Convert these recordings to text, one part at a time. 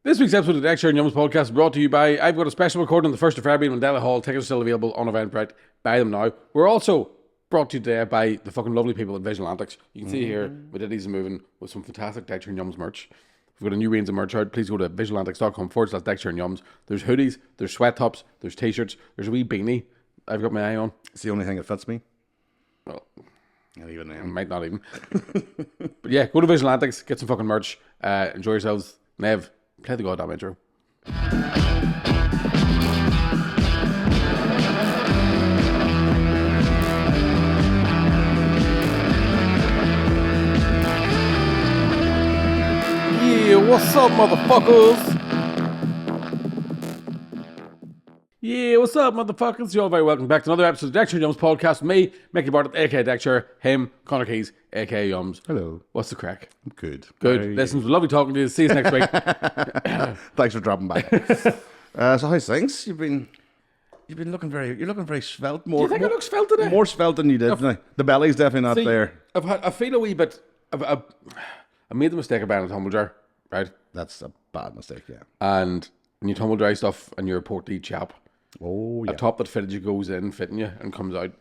This week's episode of the Extra and Yums podcast is brought to you by I've got a special recording on the 1st of February in Mandela Hall. Tickets are still available on Eventbrite. Buy them now. We're also brought to you today by the fucking lovely people at Vigilantics. You can see here, Viditties moving with some fantastic Dexter and Yums merch. We've got a new range of merch out. Please go to vigilantics.com/Dexter and Yums. There's hoodies, there's sweat tops, there's t-shirts, there's a wee beanie I've got my eye on. It's the only thing that fits me. Well, Not even I then. might not even. But yeah, go to Vigilantics, get some fucking merch, enjoy yourselves. Nev, play the goddamn intro. Yeah, what's up, motherfuckers? Yeah, what's up, motherfuckers? You're all very welcome back to another episode of Dexter and Yums podcast with me, Mickey Bartlett, aka Dexter, him, Connor Keys, aka Yums. Hello. What's the crack? I'm good. Good. Listen, it was lovely talking to you. See you next week. Thanks for dropping by. So how's things? You've been looking very svelte. Do you think I look svelte today? More svelte than you did. didn't I? The belly's definitely not See, there. I feel a wee bit. I made the mistake of buying a tumble jar, right? That's a bad mistake, yeah. And when you tumble dry stuff and you're a portly chap, Oh yeah. a top that fitted you goes in fitting you and comes out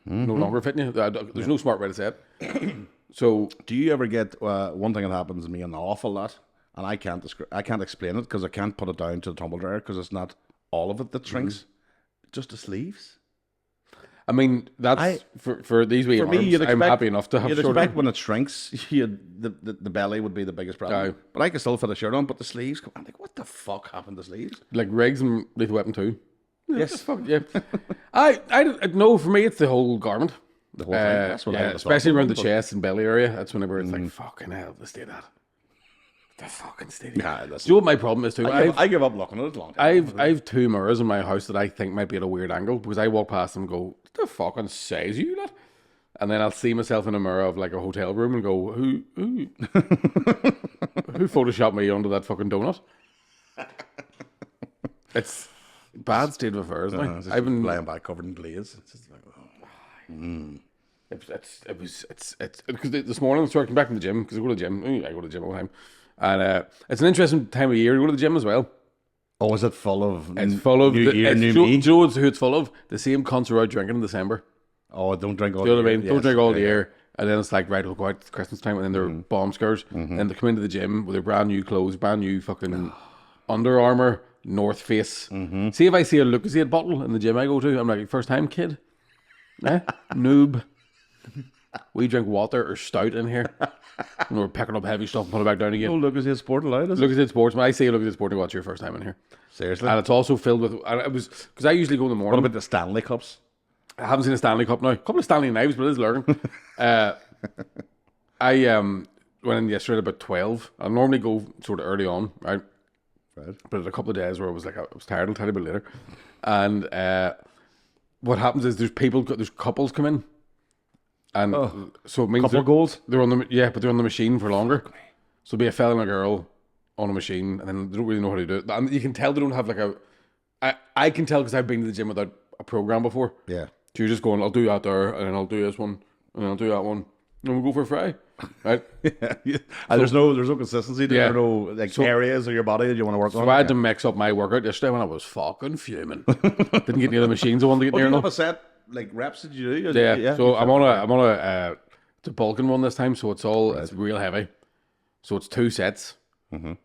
no longer fitting you. There's no smart way to say it. So Do you ever get one thing that happens to me an awful lot, and I can't explain it because I can't put it down to the tumble dryer because it's not all of it that shrinks, just the sleeves. I mean, that's for these wee arms, you'd I'm happy enough to have You'd shorter. expect when it shrinks, the belly would be the biggest problem. Aye. But I can still fit a shirt on, but the sleeves, I'm like, what the fuck happened to sleeves? Like Riggs and Lethal Weapon 2. Yes. Fuck yeah. I no, for me it's the whole garment. The whole thing. That's what I was especially talking around the about, chest and belly area. That's whenever it's like, fucking hell, let's do that. The fucking stadium. Nah, Do you know what my problem is too? I give up looking at it long. I've two mirrors in my house that I think might be at a weird angle because I walk past them and go, what the fucking size are you that? And then I'll see myself in a mirror of like a hotel room and go, who photoshopped me onto that fucking donut? It's bad state of affairs. Like. It's I've been lying back covered in glaze. It's just like, it's because this morning I was working back in the gym because I go to the gym. I go to the gym all the time, and it's an interesting time of year to go to the gym as well. oh, is it full of? It's full of New Year, New do Me? you know who it's full of? The same cunts are out drinking in December. Oh, don't drink all. Do you know what I mean? Yes, Don't drink all the yeah, year. And then it's like, right, we'll go out at Christmas time, and then they're bomb scares. And then they come into the gym with their brand new clothes, brand new fucking Under Armour, North Face. See if I see a Lucozade bottle in the gym I go to, I'm like, first time kid? Eh? Noob. We drink water or stout in here. And we're picking up heavy stuff and put it back down again. Oh, look, is his sport allowed? Is it? Lucozade Sports. When I say Lucozade Sports, what's your first time in here? Seriously? And it's also filled with, and it was, because I usually go in the What morning. about the Stanley Cups? I haven't seen a Stanley Cup now. A couple of Stanley knives, but it is lurking. I went in yesterday at about 12. I normally go sort of early on, right? Right. But there a couple of days where I was like, I was tired. I'll tell you about it later. And what happens is there's couples come in, and so it means Couple goals? they're on the but they're on the machine for longer. So it'll be a fella and a girl on a machine, and then they don't really know how to do it. And you can tell they don't have like I can tell because I've been to the gym without a program before. Yeah. So you're just going, I'll do that there, and then I'll do this one, and then I'll do that one, and we'll go for a fry, right? Yeah. There's no consistency. There Yeah. are no like areas of your body that you want to work on. So I had to mix up my workout yesterday when I was fucking fuming. Didn't get near the machines I wanted to get Do near you now. have a set like reps that you do? Yeah. So I'm on a it's a bulking one this time, so it's real heavy. So it's 2 sets,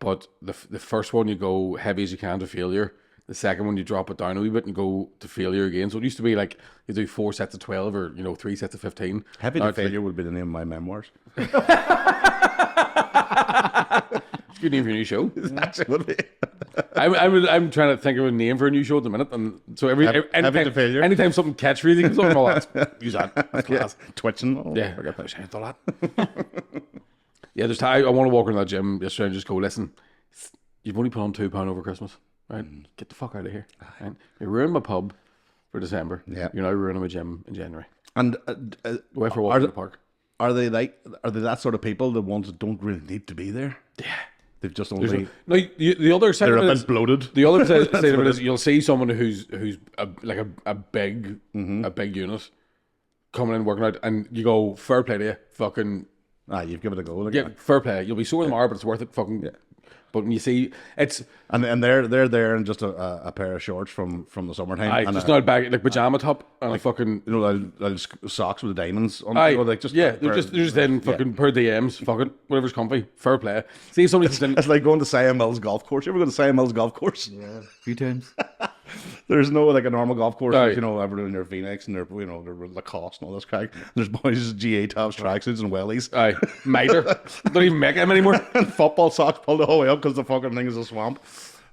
but the first one you go heavy as you can to failure. The second one you drop it down a wee bit and go to failure again. So it used to be like you do 4 sets of 12 or 3 sets of 15. Heavy Now to it's like- failure would be the name of my memoirs. It's a good name for a new show. Actually, would be. I'm trying to think of a name for a new show at the minute, and so Heavy to failure. anytime something catchphrasy comes up, I'm all use that. That's class. Twitching. Yeah, I got that. All that. Yeah, I want to walk around that gym yesterday and just go, listen, you've only put on £2 over Christmas, right? Get the fuck out of here. Right? You ruined my pub for December. Yeah. You're now ruining my gym in January. And Away for a walk in the park. are they that sort of people, the ones that don't really need to be there? Yeah. They've just only No, the other side they're of a it bit is, bloated. the other side of it is you'll see someone who's a big unit coming in working out, and you go, fair play to you, fucking You've given it a go. Like, yeah, fair play. You'll be sore tomorrow, but it's worth it. Fucking, But when you see, it's And they're there in just a pair of shorts from the summertime. aye, and just not a bag like pajama top and a fucking. you know, like socks with the diamonds on. Aye, You know, like just they're just in fucking per DMs, fucking whatever's comfy, fair play. See if somebody's in. It's like going to Siam Mills golf course. You ever go to Siam Mills golf course? Yeah, a few times. There's no like a normal golf course. Aye. You know, everyone in their V-necks and their their Lacoste and all this crack. There's boys GA tops, tracksuits, and wellies. Aye, miter. Don't even make them anymore. And football socks pulled the whole way up because the fucking thing is a swamp.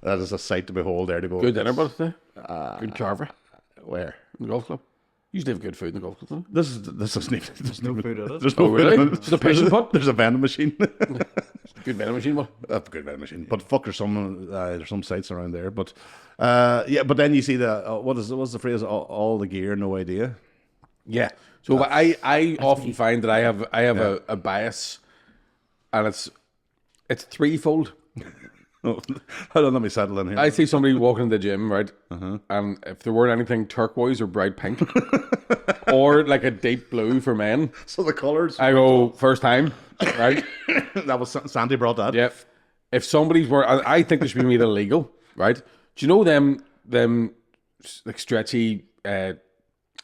That is a sight to behold. There to go. Good dinner, but good carver Where? in the golf club. Usually have good food in the golf club. Don't This is there's No food at it. There's no Oh, really? food in it. Just a pitching pot? There's a vending machine. they? Good vending machine, what? A good vending machine. But fuck, there's some sites around there. But yeah. But then you see what's the phrase? All the gear, no idea. Yeah. So I often find that I have a bias, and it's threefold. Oh, hold on, let me settle in here. I see somebody walking in the gym, right? And if there weren't anything turquoise or bright pink, or like a deep blue for men, So the colours. I go first time, right? That was Sandy brought that. Yeah. If somebody's wearing, I think they should be made illegal, right? Do you know them like stretchy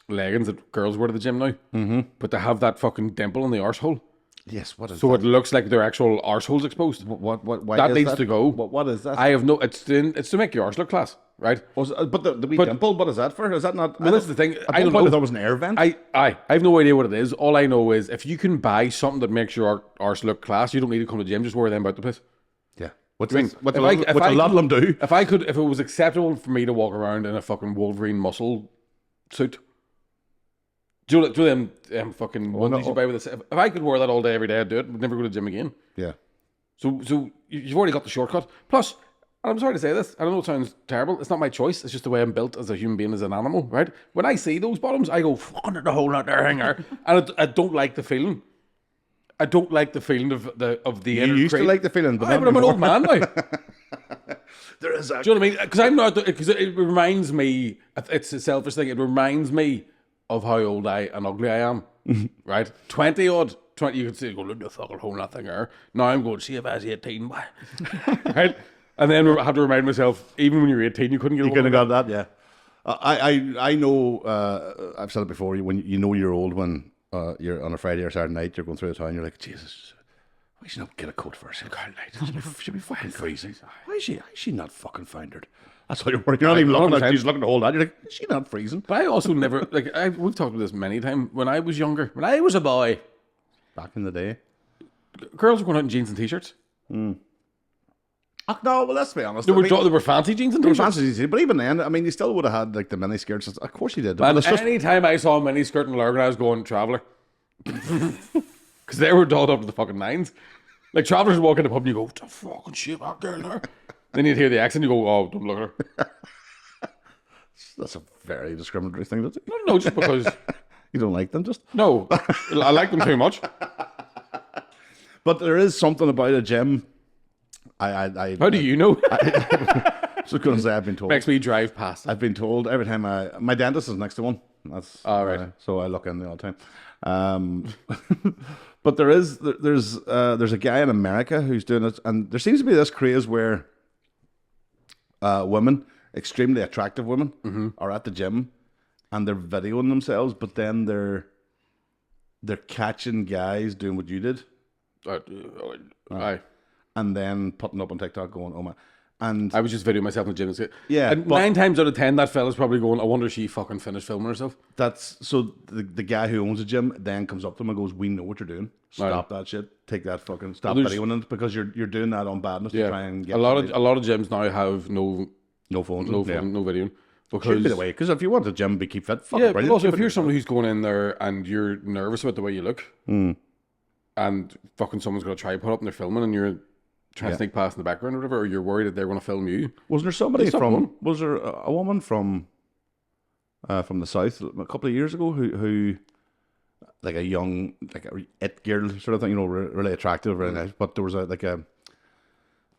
leggings that girls wear to the gym now? Mm-hmm. But they have that fucking dimple in the arsehole. Yes. What is So that? it looks like their actual arsehole's exposed. What? Why That is needs to go. What is that? I have no. It's to make your arse look class, right? But the wee dimple. What is that for? Is that not? Well, that's the thing. At I one don't point know. I thought it was an air vent. I have no idea what it is. All I know is if you can buy something that makes your arse look class, you don't need to come to the gym. Just wear them about the place. Yeah. What's mean, what if a I- lot if what I a lot of could- them do. If it was acceptable for me to walk around in a fucking Wolverine muscle suit, do them fucking onesies you buy with this. If I could wear that all day every day, I'd do it. Would never go to the gym again. Yeah. So you've already got the shortcut. Plus, and I'm sorry to say this, I don't know it sounds terrible. It's not my choice. It's just the way I'm built as a human being, as an animal, right? When I see those bottoms, I go, fucking the whole lot there, hanger. And I don't like the feeling. I don't like the feeling of the You inner used to crate. like the feeling, but Aye, not but I'm an anymore. old man now. There is a Do you know what I mean? Because I'm not. Because it reminds me. It's a selfish thing. It reminds me of how old and ugly I am. Right, 20 odd. 20. You can say, "Go look the fucking whole lot thing there." Now I'm going to see if I was 18, boy. Right, and then I have to remind myself, even when you're 18, you couldn't get. You could have got that, yeah. I know. I've said it before. When you know you're old when you're on a Friday or Saturday night, you're going through the town. You're like, Jesus, why should not get a coat for a single night? Should be fucking freezing. Why is she not fucking foundered? That's all you're worried. You're not even looking at. She's looking to hold that. You're like, is she not freezing? But I also never we've talked about this many times. When I was younger, when I was a boy, Back in the day. girls were going out in jeans and t-shirts. Oh, no, well, let's be honest. They were fancy jeans and They were t-shirts. fancy, but even then, I mean, you still would have had like the mini skirts. Of course you did. But And it's just, any time I saw a mini skirt in Lurgan, I was going traveller. Because they were dolled up to the fucking nines. Like travellers would walk in the pub and you go, what the fucking shit, that girl there? Then you'd hear the accent, you go, oh, don't look at her. that's a very discriminatory thing to do. No, just because, You don't like them, just. no, I like them too much. But there is something about a gym. How do you know? I was going to say I've been told. Makes me drive past. I've been told every time my dentist is next to one. That's Oh, right. so I look in there all the time. But there's a guy in America who's doing it, and there seems to be this craze where women, extremely attractive women, are at the gym and they're videoing themselves, but then they're catching guys doing what you did, Aye. and then putting up on TikTok going, "Oh my." And I was just videoing myself in the gym. Yeah, And but- 9 times out of 10, that fella's probably going, I wonder if she fucking finished filming herself. that's so the guy who owns the gym then comes up to him and goes, "We know what you're doing. Stop that shit. Take that fucking stop Well, there's- videoing it because you're doing that on badness to try and get a lot of gyms now have no phones, no yeah. phone, no video. Should Because be the way, because if you want a gym to keep fit, fucking yeah, but brilliant. also keep if it you're fit. somebody who's going in there and you're nervous about the way you look, and fucking someone's got a tripod up and they're filming and you're trying to sneak past in the background or whatever, or you're worried that they're going to film you. Wasn't there somebody Stop from? going. Was there a woman from the south a couple of years ago who like a young like a it girl sort of thing, you know, really attractive, really nice, but there was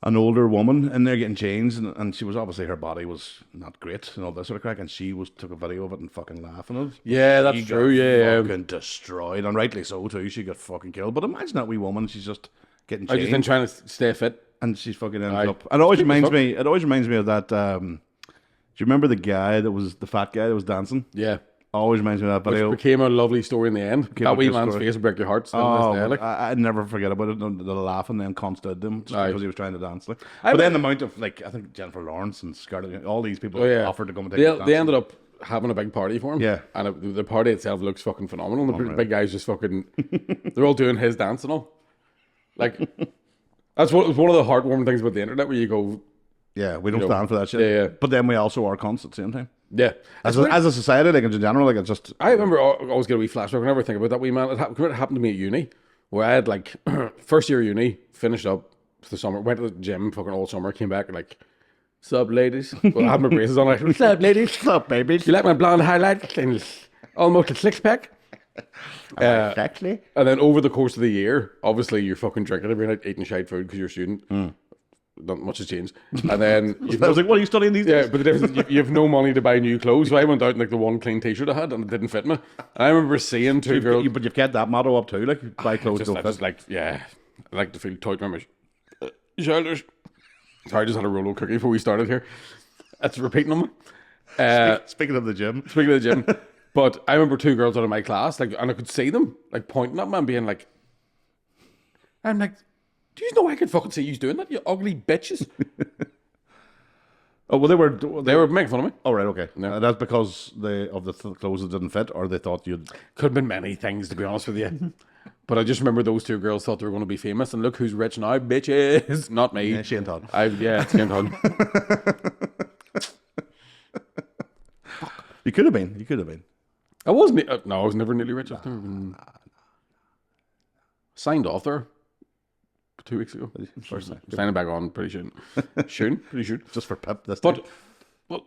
an older woman in there getting changed, and she was obviously her body was not great and all this sort of crack, and she took a video of it and fucking laughing at it. Yeah, that's She true. got Yeah, fucking destroyed, and rightly so too. She got fucking killed. But imagine that wee woman, she's just getting I've changed. just been trying to stay fit. and she's fucking ended Aye. up. And it always Creepy as reminds fuck. me. It always reminds me of that. Do you remember the guy that was the fat guy that was dancing? Yeah. Always reminds me of that Which video. became a lovely story in the end. Became That a wee good man's story. face will break your heart. Still Oh, to this day, like. I never forget about it. The laughing then constant him just Aye. because he was trying to dance. Like. I But then went- the amount of like I think Jennifer Lawrence and Scarlett, all these people Oh, yeah. offered to come and take They, the they dance. ended up having a big party for him. Yeah. And the party itself looks fucking phenomenal. The big guys just fucking, they're all doing his dance and all. Like, that's one of the heartwarming things about the internet where you go, Yeah, we don't know, stand for that shit. yeah. But then we also are cunts at the same time. yeah. As a society, like in general, like it's just I remember I always get a wee flashback whenever I think about that wee man. It happened to me at uni, where I had like first year of uni, finished up for the summer, went to the gym fucking all summer, came back and like, sup ladies? Well, I had my braces on, like, what's up ladies? what's up, baby? You like my blonde highlights and almost a six pack? Exactly. And then over the course of the year, obviously you're fucking drinking every night, eating shite food because you're a student. Not much has changed. And then I was like, "What are you studying these yeah, days?" but the difference is you have no money to buy new clothes. So I went out in like the one clean T-shirt I had, and it didn't fit me. And I remember seeing two girls. But you've kept that motto up too, like buy clothes Just, don't I fit. just like, yeah, I like to feel tight around my shoulders. Sorry, I just had a Rolo cookie before we started here. That's repeating them. Speaking of the gym, Speaking of the gym, but I remember two girls out of my class, like, and I could see them like pointing at me and being like, I'm like, do you know I could fucking see you doing that, you ugly bitches? oh well, they They were making fun of me. all right, okay. Yeah. That's because of the clothes that didn't fit, or they thought you'd. Could have been many things, to be honest with you. But I just remember those two girls thought they were going to be famous, and look who's rich now, bitches. Not me. Yeah, Shane Todd. Yeah, it's Shane Todd. You could have been. You could have been. I wasn't. No, I was never nearly rich. I've never been signed off there 2 weeks ago. Signing back on pretty soon. Pretty soon. Just for pep. This time. But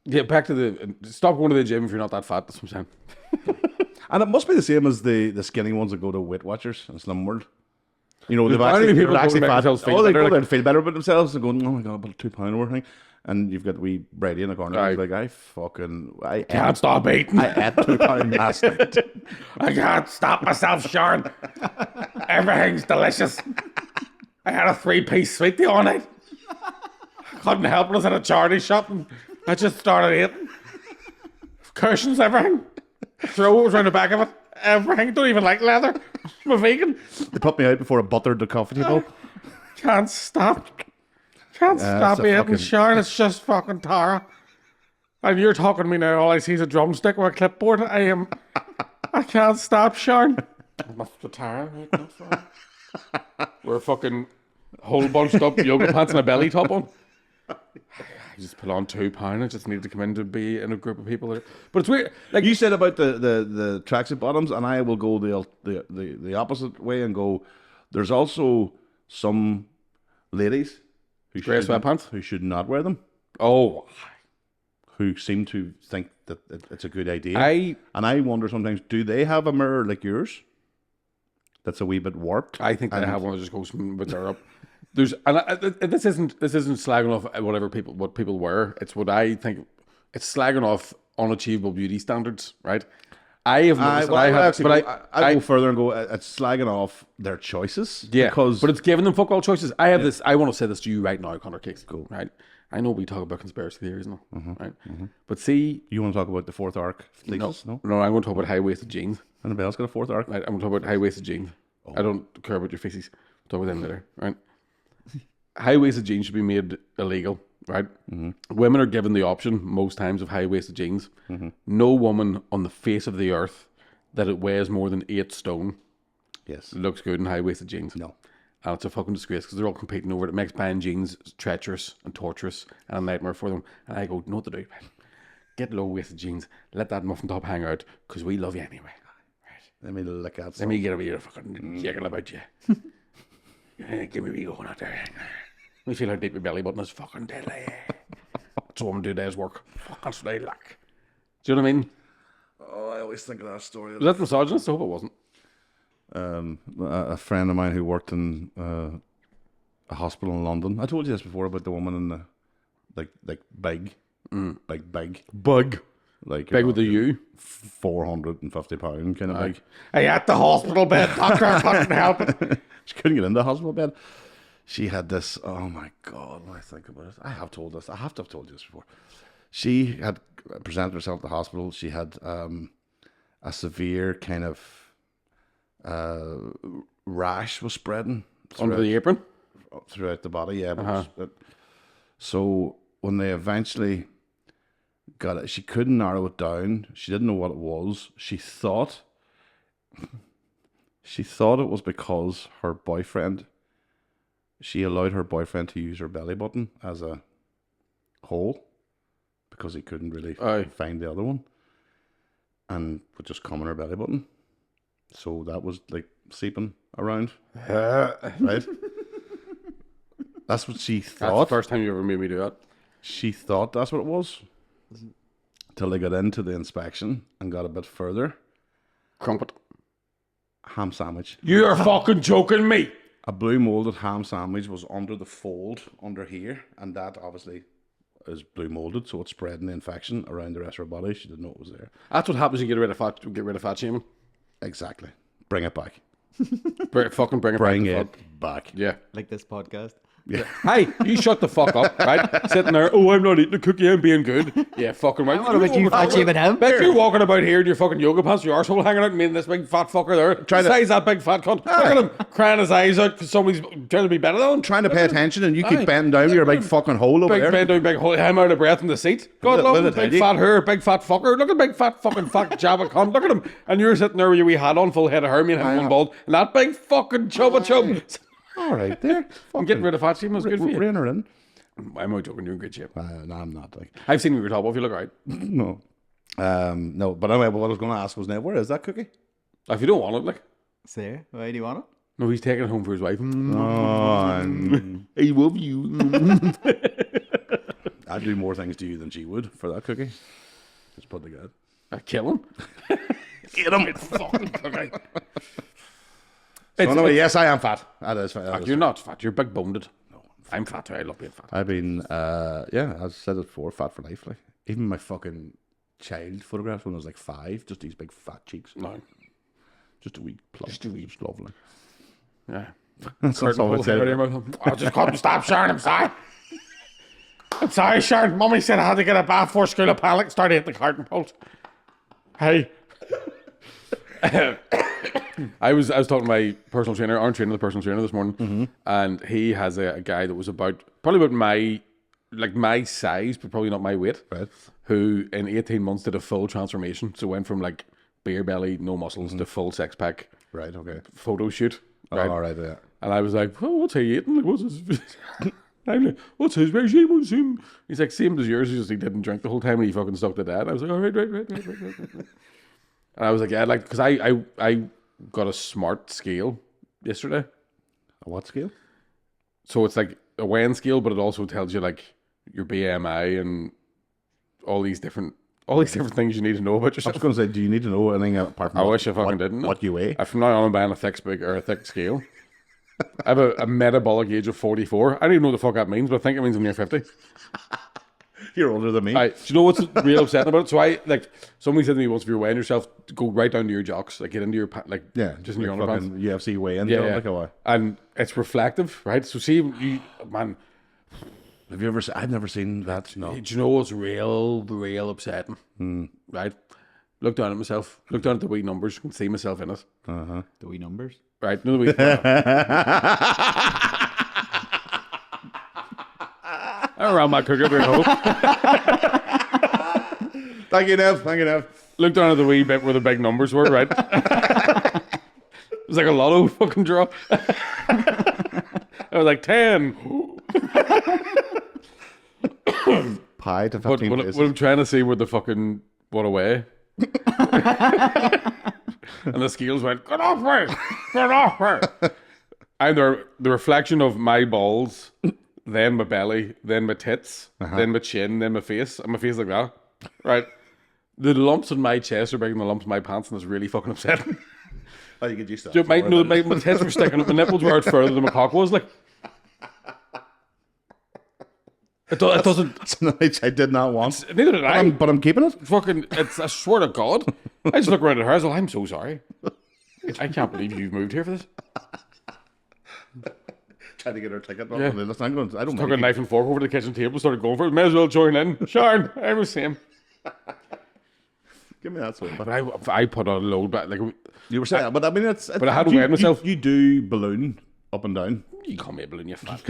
yeah, back to the stop going to the gym if you're not that fat. That's what I'm saying. And it must be the same as the skinny ones that go to Weight Watchers and Slim World. You know, they've apparently actually, people they're go actually to make fat. themselves feel Oh, they better, go like- there and feel better about themselves and going, oh my god, about a £2 or thing. And you've got wee Brady in the corner. Aye. He's like, I Can't stop eating. I ate £2 last night. I can't stop myself, Sharon. Everything's delicious. I had a 3-piece sweet the other night. Couldn't help it. I was at a charity shop and I just started eating. Cushions, everything. Throws around the back of it. Everything. Don't even like leather. I'm a vegan. They put me out before I buttered the coffee table. Can't stop. Can't stop it's a eating, fucking- Sharon. It's just fucking Tara. And you're talking to me now. All I see is a drumstick or a clipboard. I can't stop, Sharon. That's the Tara. Right? That's fine. We're fucking whole bunched up yoga pants and a belly top on. I just put on £2. I just needed to come in to be in a group of people. But it's weird. Like You said about the tracksuit bottoms, and I will go the opposite way and go. There's also some ladies who Grey sweatpants? who should not wear them, oh, who seem to think that it's a good idea. I I wonder sometimes, do they have a mirror like yours? That's a wee bit warped. think they have one that just goes from with their up. There's this isn't slagging off what people wear. It's what I think. It's slagging off unachievable beauty standards, right? I have noticed, I go further and go. It's slagging off their choices. yeah, because but it's giving them fuck all choices. I have this. I want to say this to you right now, Connor Cakes. Go right. I know we talk about conspiracy theories now, right? But see, you want to talk about the fourth arc no, thesis, no? I'm going to talk about high waisted jeans. Anybody else got a fourth arc? Right? I'm going to talk about high waisted jeans. I don't care about your faces. Talk about them later, right? High waisted jeans should be made illegal, right? Women are given the option most times of high waisted jeans. No woman on the face of the earth that it weighs more than 8 stone Yes. looks good in high waisted jeans. No. And it's a fucking disgrace because they're all competing over it. It makes buying jeans treacherous and torturous and a nightmare for them. And I go, know what to do? Get low waisted jeans. Let that muffin top hang out because we love you anyway. Let me look at Let some. me get a wee fucking jiggle about you. Give me a wee going out there. Let me feel how deep my belly button is fucking deadly. That's what I'm doing days work. Fucking slay like. Do you know what I mean? Oh, I always think of that story. Was that misogynist? I hope it wasn't. A friend of mine who worked in a hospital in London. I told you this before about the woman in the like big, big, Bug. like Big with a U. £450 kind of big. I at the hospital bed. Doctor, I couldn't help it. She couldn't get into the hospital bed. she had this. Oh my God! When I think about it, I have told this. I have to have told you this before. She had presented herself at the hospital. She had a severe kind of rash was spreading Under the apron? throughout the body. Yeah. So when they eventually got it, she couldn't narrow it down. She didn't know what it was. She thought it was because her boyfriend. She allowed her boyfriend to use her belly button as a hole because he couldn't really find the other one, and would just come in her belly button. So that was like seeping around, right? That's what she thought. That's the first time you ever made me do that. She thought that's what it was. Till they got into the inspection and got a bit further. Crumpet. Ham sandwich. You're fucking joking me. A blue molded ham sandwich was under the fold under here, and that obviously is blue molded, so it's spreading the infection around the rest of her body. She didn't know it was there. That's what happens when you get rid of fat shaming. Exactly. Bring it back. Bring Bring it it back. Yeah. Like this podcast. Yeah. Hey, you shut the fuck up, right? Sitting there, oh, I'm not eating a cookie, I'm being good. Yeah, fucking right. What about you fat shaming him? Bet you're walking about here in your fucking yoga pants, your arsehole hanging out, and me and this big fat fucker there. Size that big fat cunt. Look at him crying his eyes out because somebody's trying to be better than him. Trying to pay attention, and you keep bending down with your big fucking hole over there. Bend down, big hole. I'm out of breath in the seat. God love him, big fat hair, big fat fucker. Look at big fat fucking fat jabba cunt. Look at him. And you're sitting there with your wee hat on, full head of hair, me and him one bald, and that big fucking chubba chub. All right, there. I'm getting rid of fat shaming was good for you. Rein her in. I'm not joking, you're in good shape. No, I'm not. Like, I've seen you with your top off, you look right. no. No, but anyway, what I was going to ask was now, where is that cookie? If you don't want it, like. Say, why do you want it? No, he's taking it home for his wife. I love you. I'd do more things to you than she would for that cookie. Just put the good. Kill him. Get him. Fucking cookie. So anyway, yes, I am fat. That is fat. You're not fat. You're big boned. No, I'm fat too. I love being fat. I've been, yeah, I've said it before, fat for life. Like even my fucking child photographs when I was like 5, just these big fat cheeks. No, just a wee plump. Just a wee, just lovely. Yeah, that's all I said. I just couldn't stop, Sharon. I'm sorry. I'm sorry, Sharon. Mummy said I had to get a bath for school of panic. Started hitting the carton post. Hey. I was talking to my personal trainer, the personal trainer this morning, and he has a guy that was probably about my size, but probably not my weight, right? Who in 18 months did a full transformation. So went from like beer belly, no muscles, to full six pack. Right. Okay. Photo shoot. Right? Oh, all right. Yeah. And I was like, well, what's he eating? Like, what's his? I'm like, what's his regime? What's him? He's like, same as yours. He just he didn't drink the whole time and he fucking stuck to that. I was like, all right. And I was like, yeah, like, because I got a smart scale yesterday. A what scale? So it's like a weighing scale, but it also tells you like your BMI and all these different things you need to know about I yourself. was going to say, do you need to know anything apart from? I wish I fucking didn't. What you weigh? From now on, I'm buying a thick scale. I have a metabolic age of 44. I don't even know what the fuck that means, but I think it means I'm near 50. You're older than me. Do you know what's real upsetting about it? So somebody said to me once, if you're weighing yourself, go right down to your jocks, like get into your just in your underpants. UFC weigh-in. Yeah. Like a what? And it's reflective, right? So see, you, man, have you ever? I've never seen that. No. do you know what's real upsetting? Right? Look down at myself. Look down at the wee numbers. I can see myself in it. The wee numbers. Right? No, the wee. Around my cooker, bring hope. Thank you, Nev. Look down at the wee bit where the big numbers were, right? It was like a lotto fucking draw. I was like 10. Pie to What 15 places. I'm trying to see where the fucking what away. And the scales went, get off me! I'm the reflection of my balls, then my belly, then my tits, then my chin, then my face, and my face like that. Right? The lumps in my chest are bigger than the lumps in my pants, and it's really fucking upsetting. Oh, you get used to that. My tits were sticking up, my nipples were out further than my cock was. Like, it doesn't. That's an age I did not want. Neither did I. But I'm keeping it. Fucking, I swear to God. I just look around at her. I was like, I'm so sorry. I can't believe you've moved here for this. trying to get her ticket. Yeah. Listen, I don't Took a mind. knife and fork over the kitchen table, started going for it. May as well join in. Sharon, I was same. Give me that sweet. But I put on a load back. Like, You were saying, but I mean, it's But I hadn't weighed myself. You do balloon up and down, you call me a balloon, you fat.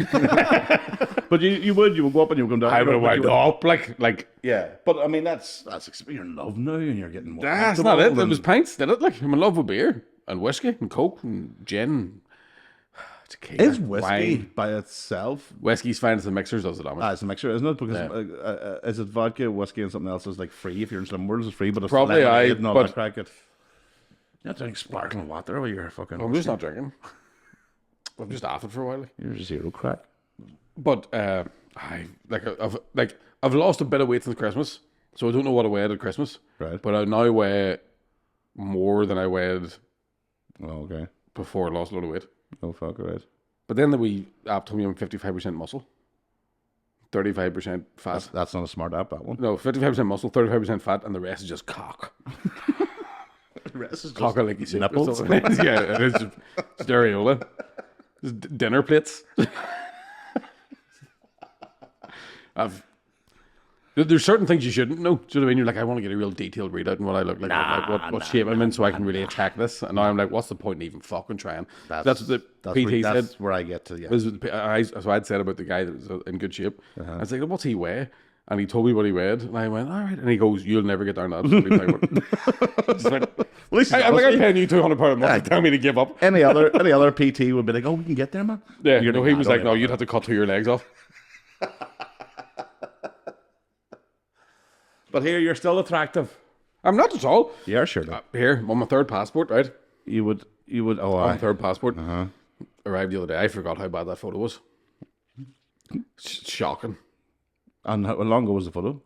but you would go up and you would come down. I would have But you wound up. Like, Yeah, but I mean, that's you're in love now, and you're getting more. that's not it. comfortable It was and- pints, did it? Like, I'm in love with beer and whiskey and coke and gin. Tequila, Is whiskey wine. by itself? Whiskey's fine as the mixers does the damage. It's a mixture, isn't it? Because is it vodka, whiskey, and something else is like free if you're in Slim Worlds? It's free, but it's Probably lemonade and all but- that crack. You're not drinking sparkling water while you're fucking. I'm just not drinking. I'm just off it for a while. You're zero crack. But I've lost a bit of weight since Christmas, so I don't know what I weighed at Christmas. Right. But I now weigh more than I weighed Oh, okay. before I lost a lot of weight. Oh, fuck, right. But then the wee app told me I'm 55% muscle, 35% fat. That's not a smart app, that one. No, 55% muscle, 35% fat, and the rest is just cock. The rest is just Cock like you nipples. Yeah, it is just areola. Just dinner plates. There's certain things you shouldn't know. Do you know what I mean? You're like, I want to get a real detailed readout on what I look like, what shape I'm in, so I can really attack this. And now I'm like, what's the point in even fucking trying? That's what the PT said. That's where I get to. Yeah. So I'd said about the guy that was in good shape. I was like, what's he weigh? And he told me what he weighed, and I went, all right. And he goes, you'll never get down to that. Just went, At least I'm like, I'm honestly, paying you £200 a month to tell me to give up. any other PT would be like, oh, we can get there, man. Yeah, You're no, he was "Nah, like, don't no, you'd have to cut 2 of your legs off. But here, you're still attractive. I'm not at all. Yeah, sure. Here, on my third passport, right? You would. Oh, On my I. third passport. Arrived the other day. I forgot how bad that photo was. Shocking. And how long ago was the photo?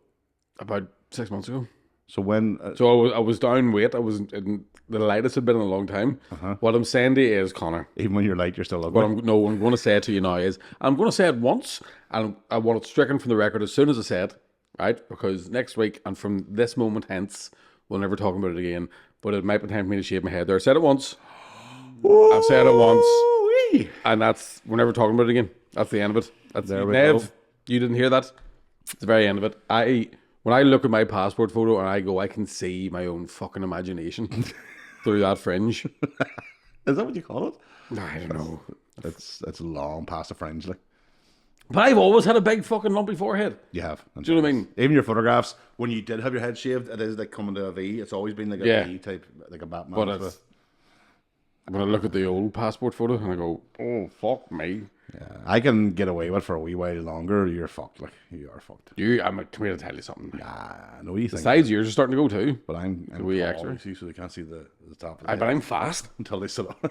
About 6 months ago. So when? So I was down weight. I was in the lightest I've been in a long time. What I'm saying to you is, Connor, Even when you're light, you're still what ugly. I'm going to say it to you now is, I'm going to say it once, and I want it stricken from the record as soon as I say it, right? Because next week, and from this moment hence, we'll never talk about it again, but it might be time for me to shave my head there. I said it once. I've said it once, Ooh-wee. and we're never talking about it again. That's the end of it. That's There we Nev, go. you didn't hear that? It's the very end of it. When I look at my passport photo and I go, I can see my own fucking imagination through that fringe. Is that what you call it? I don't know. It's long past the fringe, like. But I've always had a big fucking lumpy forehead. You have. Do you know what I mean? Even your photographs, when you did have your head shaved, it is like coming to a V. It's always been like a Yeah. V type, like a Batman. But sort it's, of- when I look at the old passport photo and I go, oh, fuck me. yeah, I can get away with for a wee while longer. You're fucked. Like you are fucked. I'm here to tell you something. I know you The think, sides of yours are starting to go too. but I'm wee tall, extra. you see, so they can't see the top of the But head I'm fast. until they sit on. Do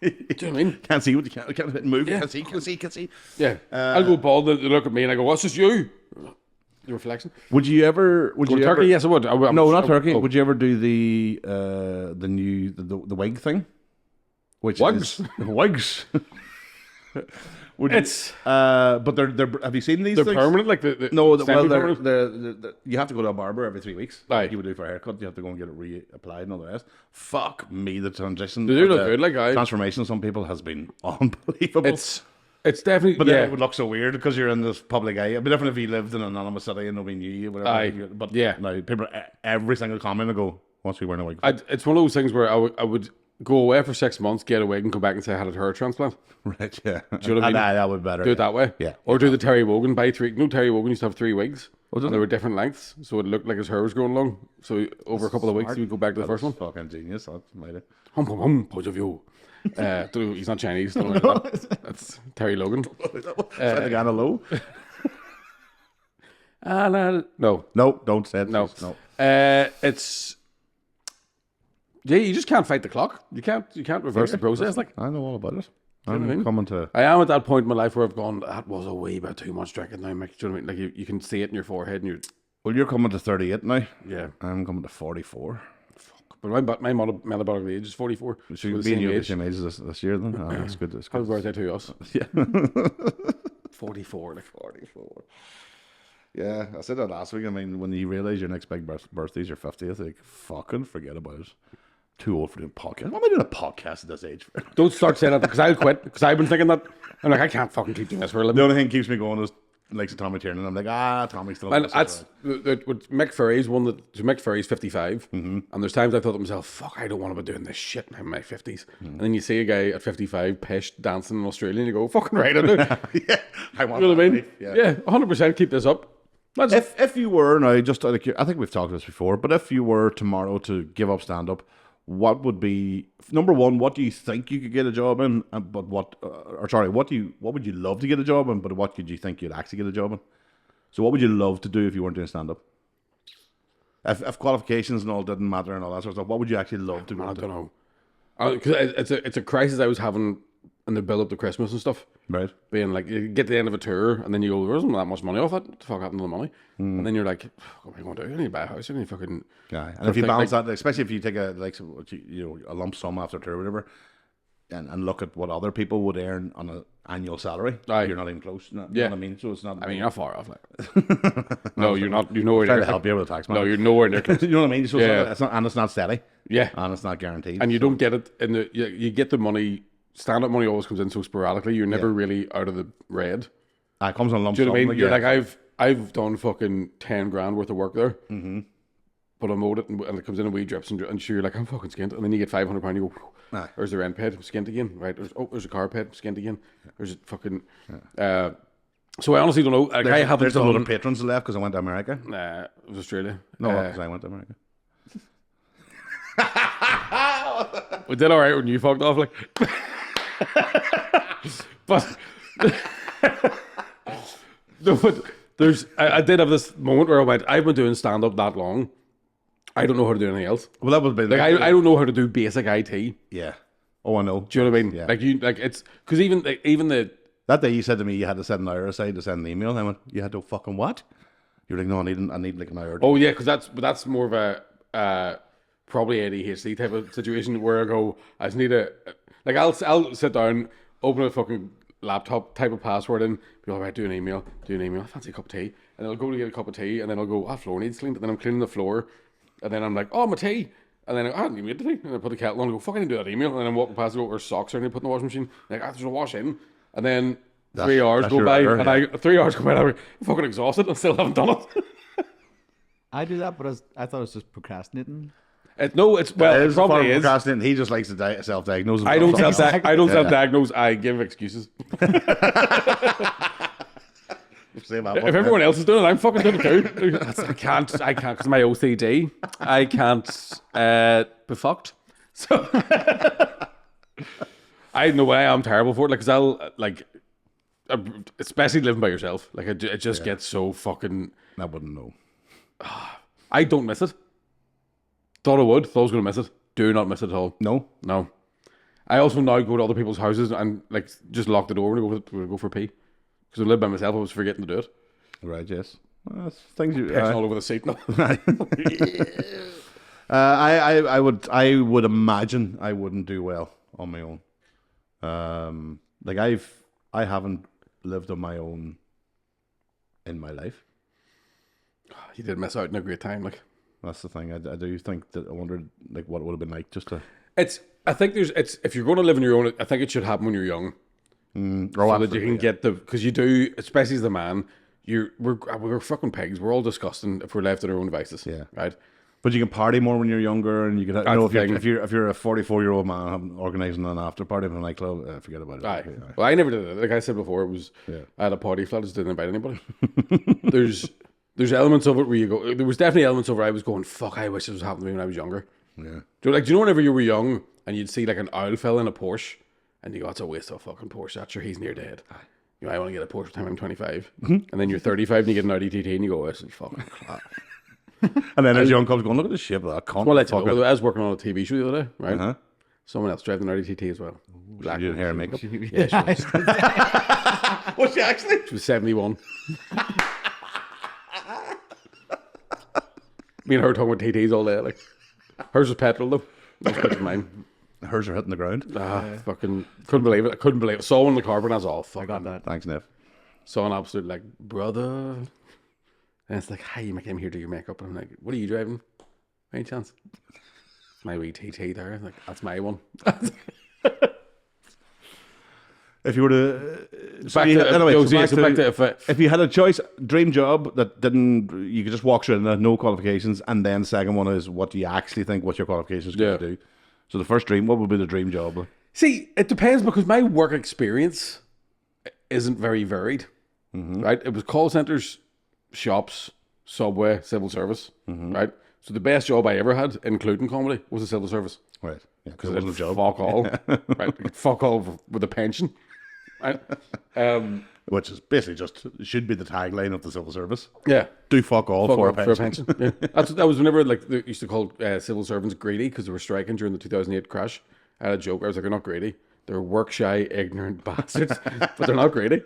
you know what I mean? Can't see what you can't move. Yeah. Can't see. Yeah. I'll go bald, they look at me and I go, what's this you? The reflection. Would you ever? Would Go you to Turkey? ever? Yes, I would. No, not Turkey. Oh. Would you ever do the new the wig thing? Which Wigs? is wigs. Would It's you, but they're have you seen these? they're things? permanent, like the No, well, semi-permanent? they're you have to go to a barber every 3 weeks. Aye. You would do for a haircut. You have to go and get it reapplied and all the rest. Fuck me, the transition. They do of look the good, like, aye. transformation. Of some people has been unbelievable. It's definitely But then yeah. it would look so weird because you're in this public eye. It'd be different if you lived in an anonymous city and nobody knew you. Whatever. Aye. But Yeah. no, people every single comment will go, "What's he wearing a wig?" It's one of those things where I would go away for 6 months, get a wig, and come back and say I had a hair transplant. Right? Yeah. Do you know what I mean? That would be better. Do it that way. Yeah. Or do the Terry Wogan buy 3. No, Terry Wogan used to have 3 wigs. did And they were different lengths, so it looked like his hair was growing long. So over a couple of weeks, Smart. he would go back to the first one. Fucking genius. That's mighty. Point of view. He's not Chinese. Don't worry about that. That's Terry Logan. Like Anna Lowe. No. No, don't say it. No. please. No. It's yeah. You just can't fight the clock. You can't reverse the process. Like I know all about it. know what I I'm mean? coming to. I am at that point in my life where I've gone. That was a wee bit too much drinking now. Mike. Do you know what I mean? Like you can see it in your forehead, and you're Well, you're coming to 38 now. yeah. I'm coming to 44. But my metabolic age is 44. So We're you're the same the age. same age this year then? Oh, that's good. That's Happy good. birthday to us. Yeah. 44. Like 44. Yeah, I said that last week. I mean, when you realise your next big birthday is your 50th, like, fucking forget about it. too old for doing podcasts. Why am I doing a podcast at this age? Don't start saying that because I'll quit. Because I've been thinking that. I'm like, I can't fucking keep doing this for a living. The only thing that keeps me going is likes of Tommy Tiernan. I'm like, Tommy's still. And that's with Mick Ferry's one that so Mick Ferry's 55, and there's times I thought to myself, "Fuck, I don't want to be doing this shit in my 50s." And then you see a guy at 55 pish dancing in Australia, and you go, "Fucking right, I do." yeah, I want. You know what I that mean? life, Yeah, 100% keep this up. If you were now, just like I think we've talked about this before, but if you were tomorrow to give up stand up, what would be number one? What do you think you could get a job in? But what would you love to get a job in? But what could you think you'd actually get a job in? So what would you love to do if you weren't doing stand up? If qualifications and all didn't matter and all that sort of stuff, what would you actually love to go I into? don't know. Because it's a crisis I was having in the build up to Christmas and stuff. Right. Being like, you get to the end of a tour and then you go, there isn't that much money off it. What the fuck happened to the money? And then you're like, what am I going to do? I need to buy a house. I need to fucking. Yeah. And if you balance that, especially if you take a a lump sum after a tour or whatever, and look at what other people would earn on an annual salary, you're not even close. You know what I mean? So it's not. I mean, you're not far off. Like. No, you're not. You're nowhere trying near. to help you with the tax man. No, you're nowhere near. You know what I mean? So Yeah. it's not, and it's not steady. Yeah. And it's not guaranteed. And you don't get it in the. You get the money. Stand up money always comes in so sporadically. You're never really out of the red. It comes on lump Do you know sum. what I mean? You're like, I've done fucking 10 grand worth of work there. Mm-hmm. But I mowed it and it comes in a wee drips and sure you're like, I'm fucking skint. And then you get £500, you go, there's the rent paid, skint again. Right? There's a car paid, skint again. There's a fucking. So I honestly don't know. Like, there's a lot of patrons left because I went to America. Nah, it was Australia. No, because I went to America. We did alright when you fucked off, like. But no, but I did have this moment where I went, I've been doing stand up that long, I don't know how to do anything else. Well, that would be like I don't know how to do basic IT. Yeah. Oh, I know. Do you know what I mean? Yeah. It's because even the that day you said to me you had to set an hour aside to send an email. And I went, you had to fucking what? You're like, no, I need like an hour. Oh yeah, because that's more of a probably ADHD type of situation where I go, I just need like I'll sit down, open a fucking laptop, type a password in, be all right, do an email, I fancy a cup of tea, and I'll go to get a cup of tea, and then I'll go, floor needs cleaned, and then I'm cleaning the floor, and then I'm like, my tea, and then I didn't made the tea, and I put the kettle on and go, fuck, I didn't do that email, and then I'm walking past and go, or socks are in, put in the washing machine, like, there's a wash in, and then 3 hours go by, and 3 hours go by, and I'm fucking exhausted, and still haven't done it. I do that, but I thought it was just procrastinating. It probably is. Procrastinating. He just likes to self-diagnose. I don't self-diagnose. I give excuses. If everyone else is doing it, I'm fucking doing it too. I can't because my OCD. I can't be fucked. So I know I am terrible for it. Like, cause I'll especially living by yourself. Like, it just gets so fucking. I wouldn't know. I don't miss it. Thought I would. Thought I was going to miss it. Do not miss it at all. No. I also now go to other people's houses and like just lock the door when I go for a pee. Because I live by myself, I was forgetting to do it. Right. Yes. Well, that's things you. Pissing all over the seat now. I would imagine I wouldn't do well on my own. Like I haven't lived on my own in my life. You did miss out on a great time, like. That's the thing. I do think that I wondered like what it would have been like just to. I think if you're going to live on your own, I think it should happen when you're young, so that you can get because you do, especially as the man. We're fucking pigs. We're all disgusting if we're left to our own devices. Yeah, right. But you can party more when you're younger, and you can. If you're a 44-year-old man organising an after party in a nightclub, forget about it. Aye. Well, I never did it. Like I said before, it was I had a party flat. I just didn't invite anybody. There's elements of it where you go. There was definitely elements of where I was going, fuck, I wish this was happening to me when I was younger. Yeah. Do you know whenever you were young and you'd see like an owl fella in a Porsche and you go, it's a waste of a fucking Porsche. That's sure he's near dead. You know, I want to get a Porsche by the time I'm 25. And then you're 35 and you get an Audi TT and you go, this is fucking crap. And then as young comes going, look at the shape of that cunt. Well, I was working on a TV show the other day, right? Someone else driving an Audi TT as well. Black. You did hair and makeup? Yeah, she was. Was she actually? She was 71. Me and her talking about TTs all day. Like, hers was petrol though. That's better than mine. Hers are hitting the ground. Fucking couldn't believe it. I couldn't believe it. Saw one in the carpet and I was all fuck. I got that. Thanks, Nev. Saw an absolute like brother. And it's like, hi, you came here to do your makeup. And I'm like, what are you driving? Any chance? My wee TT there. Like, that's my one. If you were to Back to if you had a choice, dream job that you could just walk through and no qualifications, and then second one is what do you actually think what your qualifications could do. So the first dream, what would be the dream job? See, it depends because my work experience isn't very varied. Right? It was call centers, shops, subway, civil service. Right? So the best job I ever had, including comedy, was the civil service. Right. Yeah, Because it wasn't a job. Fuck all. Right? Fuck all with a pension. Right? Which is basically just should be the tagline of the civil service. Yeah. Do fuck all for a pension. Yeah. That was whenever like they used to call civil servants greedy because they were striking during the 2008 crash. I had a joke. I was like, they're not greedy. They're work shy, ignorant bastards, but they're not greedy.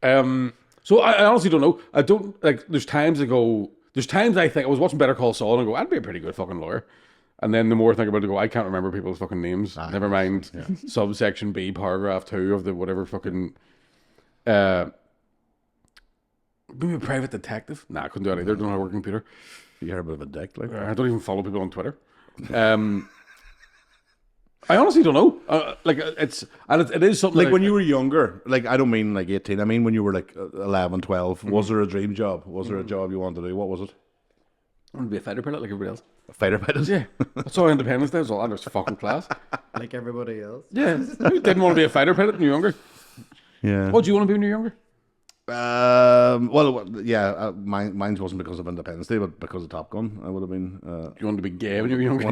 So I honestly don't know. I don't like. There's times I think I was watching Better Call Saul and I go, I'd be a pretty good fucking lawyer. And then the more I think about it, I go, I can't remember people's fucking names. Never mind subsection B, paragraph 2 of the whatever fucking. Maybe a private detective? Nah, I couldn't do that either. Don't know how to work a computer. You're a bit of a dick, like. I don't even follow people on Twitter. I honestly don't know. It is something like when you were younger. Like I don't mean like 18. I mean when you were like 11, 12. Was there a dream job? Was there a job you wanted to do? What was it? I want to be a fighter pilot like everybody else. A fighter pilot? Yeah. I saw Independence Day. It was all that was fucking class. Like everybody else. Yeah. You didn't want to be a fighter pilot when you were younger. Yeah. What do you want to be when you were younger? Well, yeah. Mine wasn't because of Independence Day, but because of Top Gun. I would have been. You wanted to be gay when you were younger? I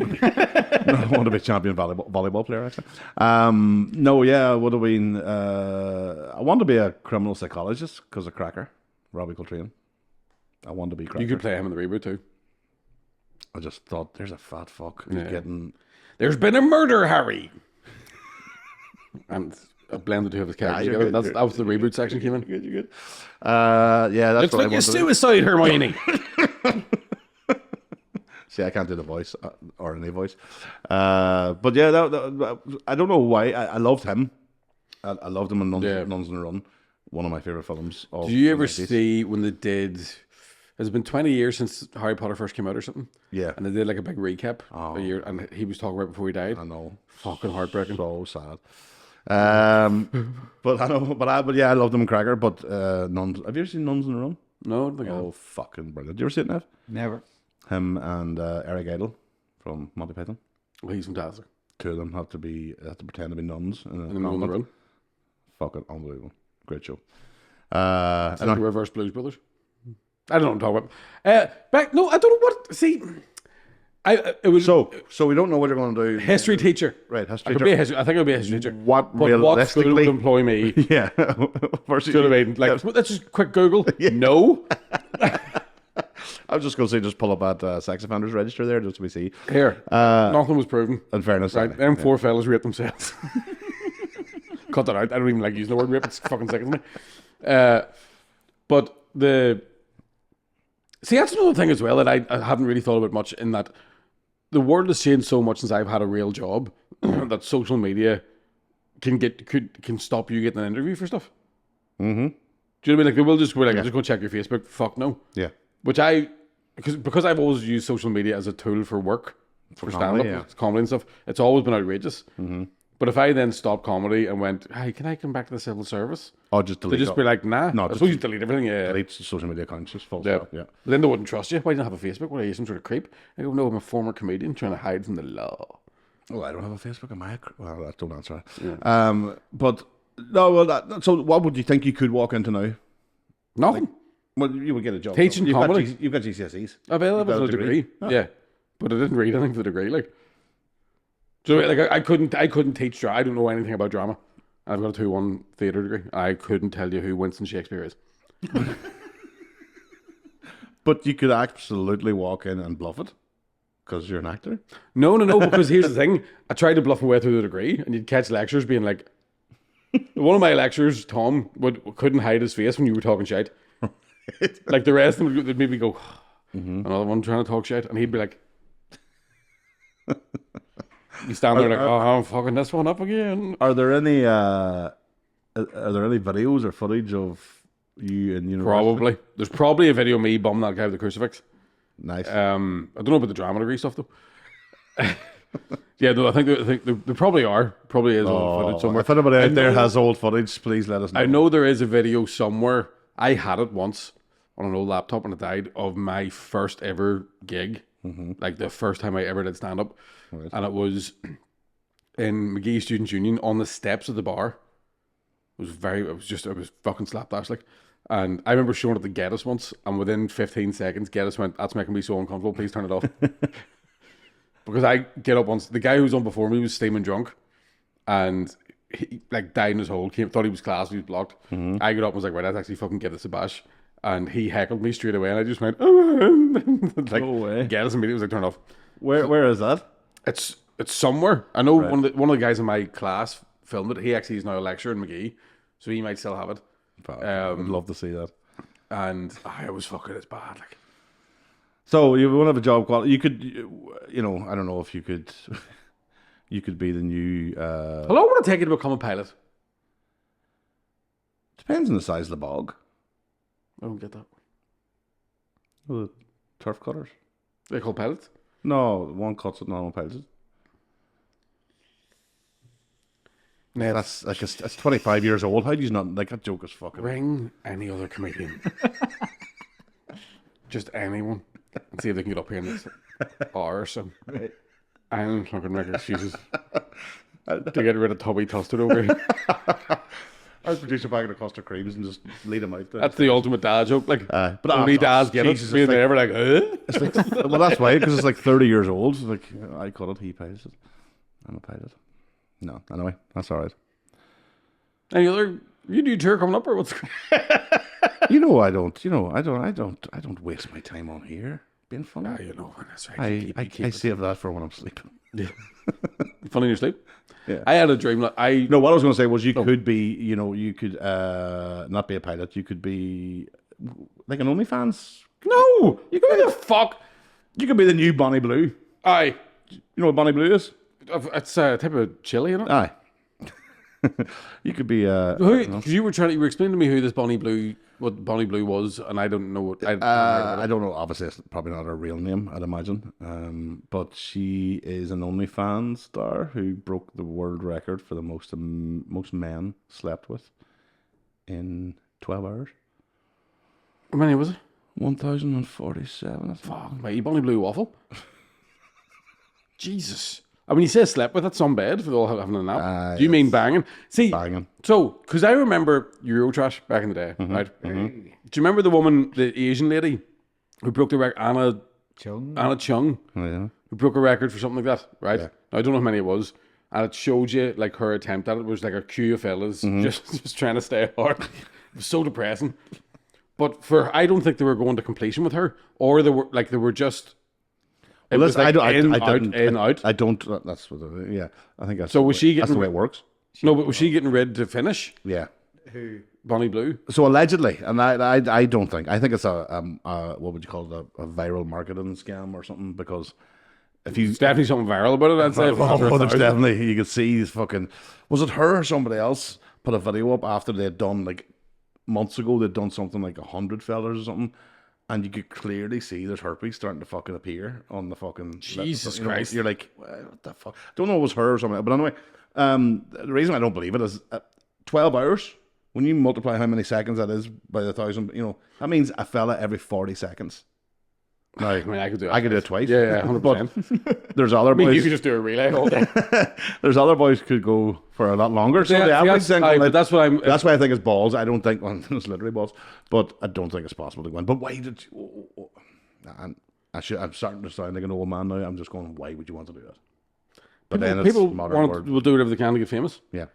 wanted to be a champion volleyball player, actually. No, yeah, I would have been. I wanted to be a criminal psychologist because of Cracker, Robbie Coltrane. I wanted to be Cracker. You could play him in the reboot too. I just thought, there's a fat fuck who's getting. There's been a murder, Harry. And I blended two of his characters together. That was the reboot section came in. You're good. Yeah, that's it's like a suicide, Hermione. See, I can't do the voice or any voice. But yeah, I don't know why. I loved him. I loved him in Nuns on the Run. One of my favorite films. Did you ever see when they did? It's been 20 years since Harry Potter first came out or something. Yeah. And they did like a big recap a year, and he was talking right before he died. I know. Fucking heartbreaking. So sad. But I know, but yeah, I loved him in Cracker. But Nuns. Have you ever seen Nuns on the Run? No, I don't think I have. Fucking brilliant. Did you ever see it, Nev? Never. Him and Eric Idle from Monty Python. Well, he's fantastic. Two of them have to pretend to be nuns in the middle of the run. Fucking unbelievable. Great show. It's like the Reverse Blues Brothers. I don't know what I'm talking about. No, I don't know what. See, it was so we don't know what you're going to do. History teacher, right? History teacher. I think it would be a history teacher. What school would employ me? Yeah, should have been like. Let's just quick Google. Yeah. No. I was just going to say, just pull up at sex offenders register there, just so we see. Here, nothing was proven. In fairness, right? Them four fellas raped themselves. Cut that out. I don't even like using the word rape. It's fucking sick of me. But that's another thing as well that I haven't really thought about much. In that the world has changed so much since I've had a real job that social media can stop you getting an interview for stuff. Mm-hmm. Do you know what I mean? Like they will just go like, just go check your Facebook. Fuck no. Yeah. Which because I've always used social media as a tool for work, for stand-up, comedy and stuff, it's always been outrageous. Mm-hmm. But if I then stopped comedy and went, hey, can I come back to the civil service? Or just delete they'd just be like, nah. No, I suppose you delete everything, yeah. Delete social media accounts, just full stop, yeah. But then they wouldn't trust you. Why do you not have a Facebook? What are you, some sort of creep? I go, no, I'm a former comedian trying to hide from the law. Oh, I don't have a Facebook. Am I? Well, don't answer that. Yeah. But, no, well, so what would you think you could walk into now? Nothing. Well, you would get a job. Teaching comedy. You've got GCSEs. Available for a degree. Oh. Yeah. But I didn't read anything for the degree, like. So like I couldn't teach drama. I don't know anything about drama. I've got a 2-1 theatre degree. I couldn't tell you who Winston Shakespeare is. But you could absolutely walk in and bluff it because you're an actor. No, because here's the thing. I tried to bluff my way through the degree, and you'd catch lecturers being like, one of my lecturers, Tom, couldn't hide his face when you were talking shite. Like the rest of them would maybe go, another one trying to talk shit, and he'd be like, you stand there like, oh, I'm fucking this one up again. Are there any videos or footage of you in university? Probably. There's probably a video of me bumming that guy with the crucifix. Nice. I don't know about the drama degree stuff though. Yeah, no, I think there probably are. Probably is old footage somewhere. If anybody I out there know- has old footage, please let us know. I know there is a video somewhere. I had it once on an old laptop and it died of my first ever gig. Like the first time I ever did stand up. Right. And it was in McGee Students Union on the steps of the bar. It was fucking slapdash like. And I remember showing it to Geddes once, and within 15 seconds, Geddes went, "That's making me so uncomfortable, please turn it off." Because I get up once, the guy who was on before me was steaming drunk, and he like died in his hole, thought he was class, he was blocked. I got up and was like, right, let's actually fucking give this a bash. And he heckled me straight away, and I just went, like, No way. Geddes immediately was like, turn it off. Where is that? It's somewhere. I know one of the guys in my class filmed it. He actually is now a lecturer in McGee, so he might still have it. I'd love to see that. And I was fucking as bad. Like, So you want to have a job quality? You could, I don't know if you could. You could be the new. how long would it take you to become a pilot? Depends on the size of the bog. I don't get that. The turf cutters. They call pilots. No, one cuts it, normal pilots. Ned, That's like it's 25 years old. How do you not like that joke? Is fucking. ring any other comedian, just anyone, and see if they can get up here in this hour or so. Right. I'm not gonna make excuses to get rid of Tubby Tustard over here. I was producing back in the Costa Creams and just lead them out there. That's the ultimate dad joke. Like, but only dads get Jesus, it. Me and it's they ever like, It's like, well, that's why, because it's like 30 years old. It's like, I cut it, he pilots it. I'm a pilot. No, anyway, that's all right. Any other? You do tour coming up or what's? I don't waste my time on here being funny. Ah, you know, that's right. I save that for when I'm sleeping. Funny in your sleep. Yeah. I had a dream. Like No, what I was going to say was you could be, you could not be a pilot. You could be like an OnlyFans. no. You go the fuck. You could be the new Bonnie Blue. Aye. You know what Bonnie Blue is? It's a type of chili, you know. Aye. You could be. Because you were explaining to me who this what Bonnie Blue was, and I don't know what. I don't know. Obviously, it's probably not her real name, I'd imagine. But she is an OnlyFans star who broke the world record for the most men slept with in 12 hours. How many was it? 1,047. Fuck, mate, Bonnie Blue waffle. Jesus. I mean, you say slept with, that's some bed for all having a nap. Do you mean banging? See, Banging. so, because I remember Eurotrash back in the day, right? Do you remember the woman, the Asian lady, who broke the record, Anna Chung, Oh, yeah. who broke a record for something like that, right? Yeah. Now, I don't know how many it was, and it showed you, like, her attempt at it was like a queue of fellas just trying to stay hard. It was so depressing. But I don't think they were going to completion with her, or they were just... It Well, was like in, out. I don't. That's what. Yeah, I think that's. So was she That's getting? the way it works. No, but was she getting ready to finish Yeah. Who? Bonnie Blue? So allegedly, and I don't think. I think it's a what would you call it, a viral marketing scam or something, because if you There's definitely something viral about it. I'd say. there's definitely, you could see these fucking, was it her or somebody else put a video up after they'd done, like, months ago, they'd done something like 100 fellas or something, and you could clearly see there's herpes starting to fucking appear on the fucking Jesus you know, Christ. you're like, what the fuck? Don't know if it was her or something, but anyway, the reason I don't believe it is 12 hours. When you multiply how many seconds that is by 1,000, that means a fella every 40 seconds. Now, I mean, I could do it. I could do it twice. Yeah, 100%. There's other I mean, boys. you could just do a relay all day. There's other boys who could go for a lot longer. So Yeah, the average that's- thing, aye, but that's what I'm. that's why I think it's balls. I don't think, well, it's literally balls, but I don't think it's possible to win. But why did you? I'm starting to sound like an old man now. I'm just going, why would you want to do that? But then it's people modern world. will do whatever they can to get famous. Yeah.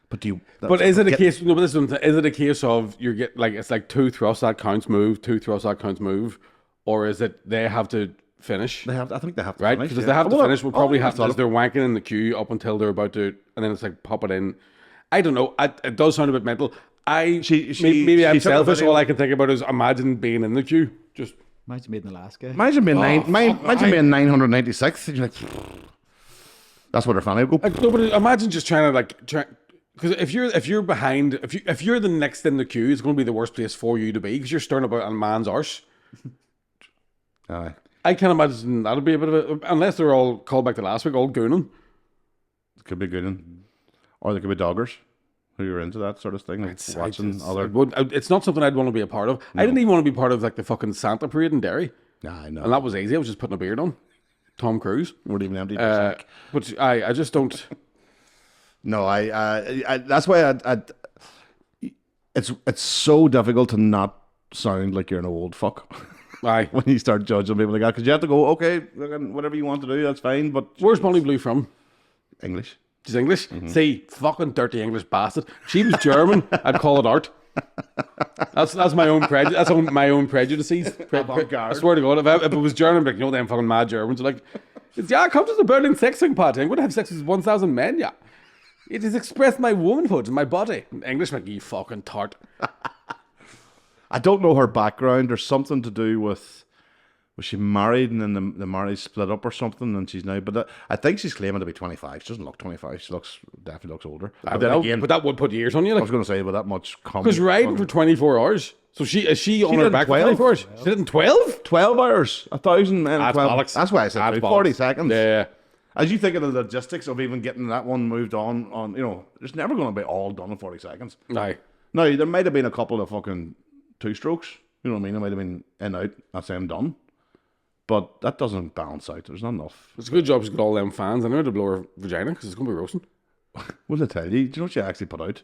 But do you? But is it a case? No, but this is it a case of you get like it's like 2 thrusts that counts move, 2 thrusts that counts move, or is it they have to finish? They have. I think they have to Right, finish, because if yeah. they have to Well, finish, we'll probably have to. thought As they're wanking in the queue up until they're about to, and then it's like pop it in. I don't know. It does sound a bit mental. Maybe I'm she took a selfish. video- All I can think about is imagine being in the queue. Just Might have made in Alaska. Imagine being imagine being 996. You're like, that's what her family would go. like, no, but imagine just trying to because if you're behind, if you're the next in the queue, it's going to be the worst place for you to be because you're staring about a man's arse. Aye. I can't imagine that'd be a bit of a, unless they're all called back to last week, all gooning. It could be good. Or there could be doggers who are into that sort of thing. Like watching other... It's not something I'd want to be a part of. I didn't even want to be part of like the fucking Santa parade in Derry. Nah, I know. And that was easy. I was just putting a beard on. Tom Cruise. We're even empty. But I just don't. No, I that's why it's so difficult to not sound like you're an old fuck. Aye. When you start judging people like that, because you have to go, okay, whatever you want to do, that's fine. But Where's Bonnie Blue from? English. She's English. See, fucking dirty English bastard. If she was German, I'd call it art. That's my own prejudice. That's my own prejudices. I swear to God, if it was German, like, you know, them fucking mad Germans are like, yeah, come to the Berlin sexing party. I'm going to have sex with 1,000 men. Yeah, it has expressed my womanhood and my body. English, like, you fucking tart. I don't know her background. There's something to do with, was she married and then the marriage split up or something, and she's now, but I think she's claiming to be 25. She doesn't look 25. She definitely looks older. But then again, but that would put years on you. I Like, was going to say, with that much because riding for 24 hours. So is she on her back for 24 hours? She did it in 12? 12 hours, 1,000 men. That's 12. bollocks. That's why I said 40 seconds. Yeah. As you think of the logistics of even getting that one moved on, you know, it's never going to be all done in 40 seconds. Aye. Now, there might have been a couple of fucking two strokes. You know what I mean? It might have been in, out, that's them done. But that doesn't balance out. There's not enough. It's a good job she's got all them fans. I know to blow her vagina because it's going to be roasting. What did I tell you? Do you know what she actually put out?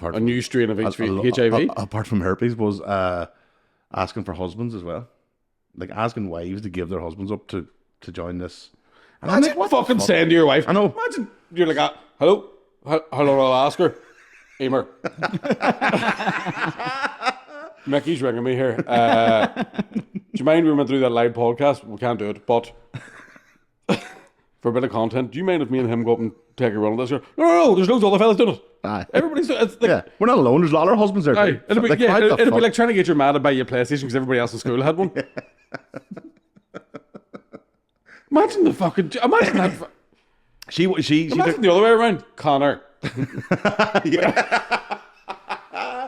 A new strain of HIV? Apart from herpes, was asking for husbands as well. Like asking wives to give their husbands up to join this. And Imagine what fucking saying to your wife. I know. Imagine you're like, hello? Hello, I'll ask her. Emer. Mickey's ringing me here. Do you mind we went through that live podcast? We can't do it, but for a bit of content, do you mind if me and him go up and take a run of this here? No, there's loads of other fellas doing it. Aye. Everybody's doing it. Like, yeah, we're not alone. There's a lot of husbands there. Aye. It'll be like trying to get your man to buy you a PlayStation because everybody else in school had one. Imagine that. Imagine the other way around. Connor.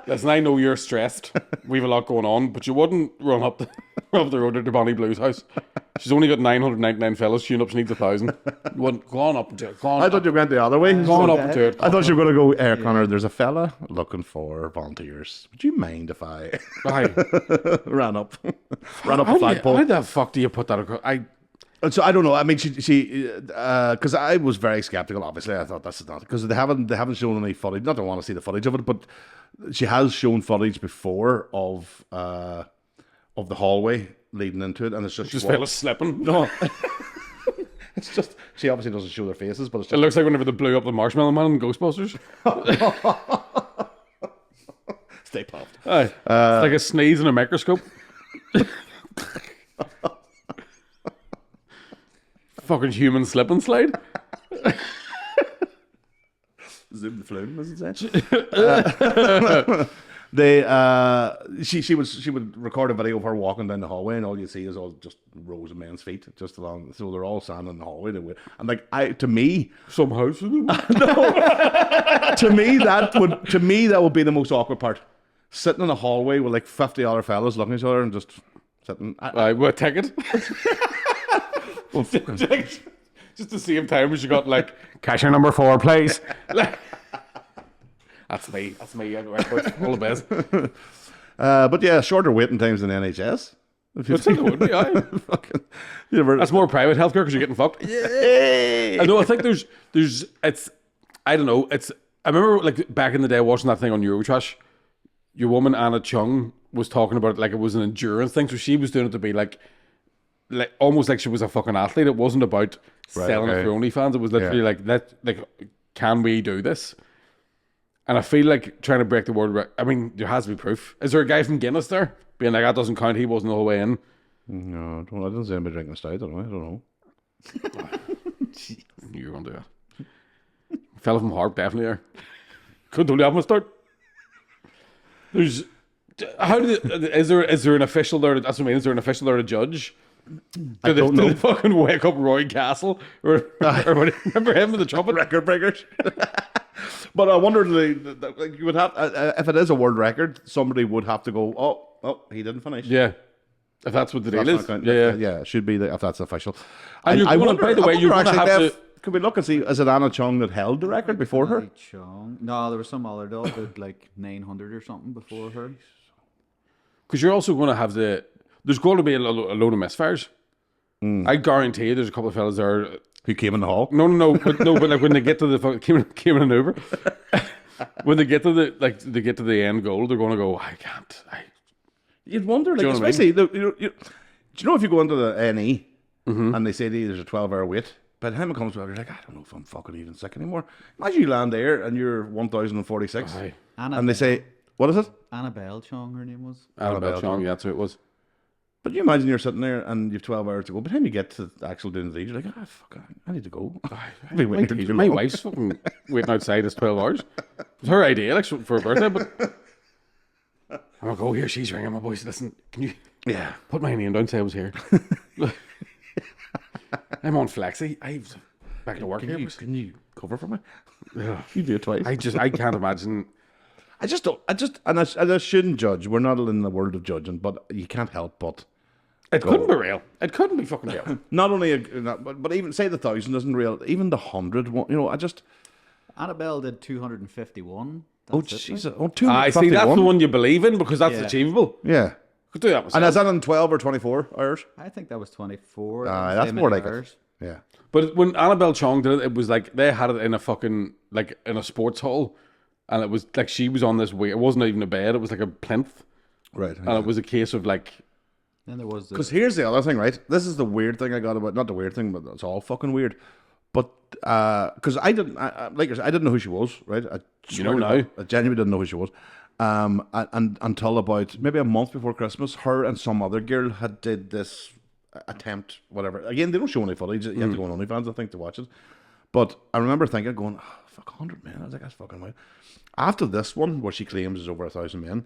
Listen, I know you're stressed. We've a lot going on, but you wouldn't run up the road to Bonnie Blue's house. She's only got 999 fellas. Queuing up, she needs 1,000. You wouldn't go on up and do it. I thought you went the other way. Go on up and do it. I thought you were going to go, Connor, there's a fella looking for volunteers. Would you mind if I ran up a flagpole? How the fuck do you put that across? So I don't know. I mean, she because I was very skeptical. Obviously, I thought this is not because they haven't shown any footage. Not that I want to see the footage of it, but she has shown footage before of the hallway leading into it, and it's just fellas slipping. No, it's just she obviously doesn't show their faces, but it's just, it looks like whenever they blew up the Marshmallow Man in Ghostbusters. Stay puffed. Aye. It's like a sneeze in a microscope. Fucking human slip and slide. Zoom the flume, as it said. She would record a video of her walking down the hallway, and all you see is all just rows of men's feet just along. So they're all standing in the hallway. And like to me, some house in them. No, to me that would be the most awkward part. Sitting in a hallway with like 50 other fellas looking at each other and just sitting. What ticket? Well, just the same time as you got like cashier number 4, please. That's me. All the best. But yeah, shorter waiting times than NHS. It would be, aye. That's more private healthcare because you're getting fucked. Yeah. I know. I think there's. It's. I don't know. It's. I remember like back in the day watching that thing on Eurotrash. Your woman Anna Chung was talking about it like it was an endurance thing. So she was doing it to be like almost like she was a fucking athlete. It wasn't about selling it for OnlyFans. It was literally like that. Like, can we do this? And I feel like trying to break the world. I mean, there has to be proof. Is there a guy from Guinness there being like that doesn't count? He wasn't the whole way in. No, I didn't see anybody drinking stout. I don't know. You're gonna do that. Fella from Harp definitely there. Couldn't only have him start. There's. Is there an official there? That's what I mean. Is there an official there to judge? Do they fucking wake up Roy Castle or remember him with the trumpet record breakers? But I wonder, like you would have if it is a world record, somebody would have to go. Oh, he didn't finish. Yeah, If that's what the deal That's is. not count- Yeah. yeah, it should be if that's official. And you're gonna- by the way, you're gonna have Bev, to- could we look and see, is it Anna Chung that held the record before her? Chung. No, there was some other dog that like 900 or something before her. Because you're also going to have there's going to be a load of misfires. I guarantee you there's a couple of fellas there. Who came in the hall? No, but like when they get to the came in an Uber, when they get to the end goal, they're going to go, I can't. You'd wonder, like, you know what I especially, do you know if you go into the NE and they say to you there's a 12-hour wait, by the time it comes back, you're like, I don't know if I'm fucking even sick anymore. Imagine you land there and you're 1,046, Aye. and they say, what is it? Annabelle Chung, her name was. Annabelle Chong, yeah, that's who it was. But you imagine you're sitting there and you've 12 hours to go. By the time you get to the actual doing the deed, you're like, fuck, I need to go. I've been waiting here too My long. wife's fucking waiting outside this 12 hours. It was her idea, like, for her birthday, but I'm like, oh, here she's ringing my voice. Listen, can you put my name down, say I was here. I'm on flexi. I've back to work here. Can you cover for me? Yeah. You do it twice. I can't imagine. I just don't. And I shouldn't judge. We're not in the world of judging, but you can't help but. It couldn't be real. It couldn't be fucking real. Not only, but even say the 1,000 isn't real. Even the 100, you know, I just. Annabelle did 251. Oh, That's it, jeez. right? Oh, I see that's the 251. one you believe in because that's Yeah. achievable. Yeah. Could do that myself. And is that in 12 or 24 hours? I think that was 24. That's Same more in like ours. it. Yeah. But when Annabelle Chong did it, it was like they had it in a fucking like in a sports hall, and it was like she was on this weird. It wasn't even a bed; it was like a plinth, Right. and it was a case of like. Then there was the. Because here's the other thing, right? This is the weird thing I got about, not the weird thing, but it's all fucking weird. But because I didn't, like I said, I didn't know who she was, right? You know now. I genuinely didn't know who she was. And until about maybe a month before Christmas, her and some other girl had did this attempt, whatever. Again, they don't show any footage. You have to go on OnlyFans, I think, to watch it. But I remember thinking, going, oh, fuck, 100 men. I was like, that's fucking weird. After this one, where she claims there's over 1,000 men,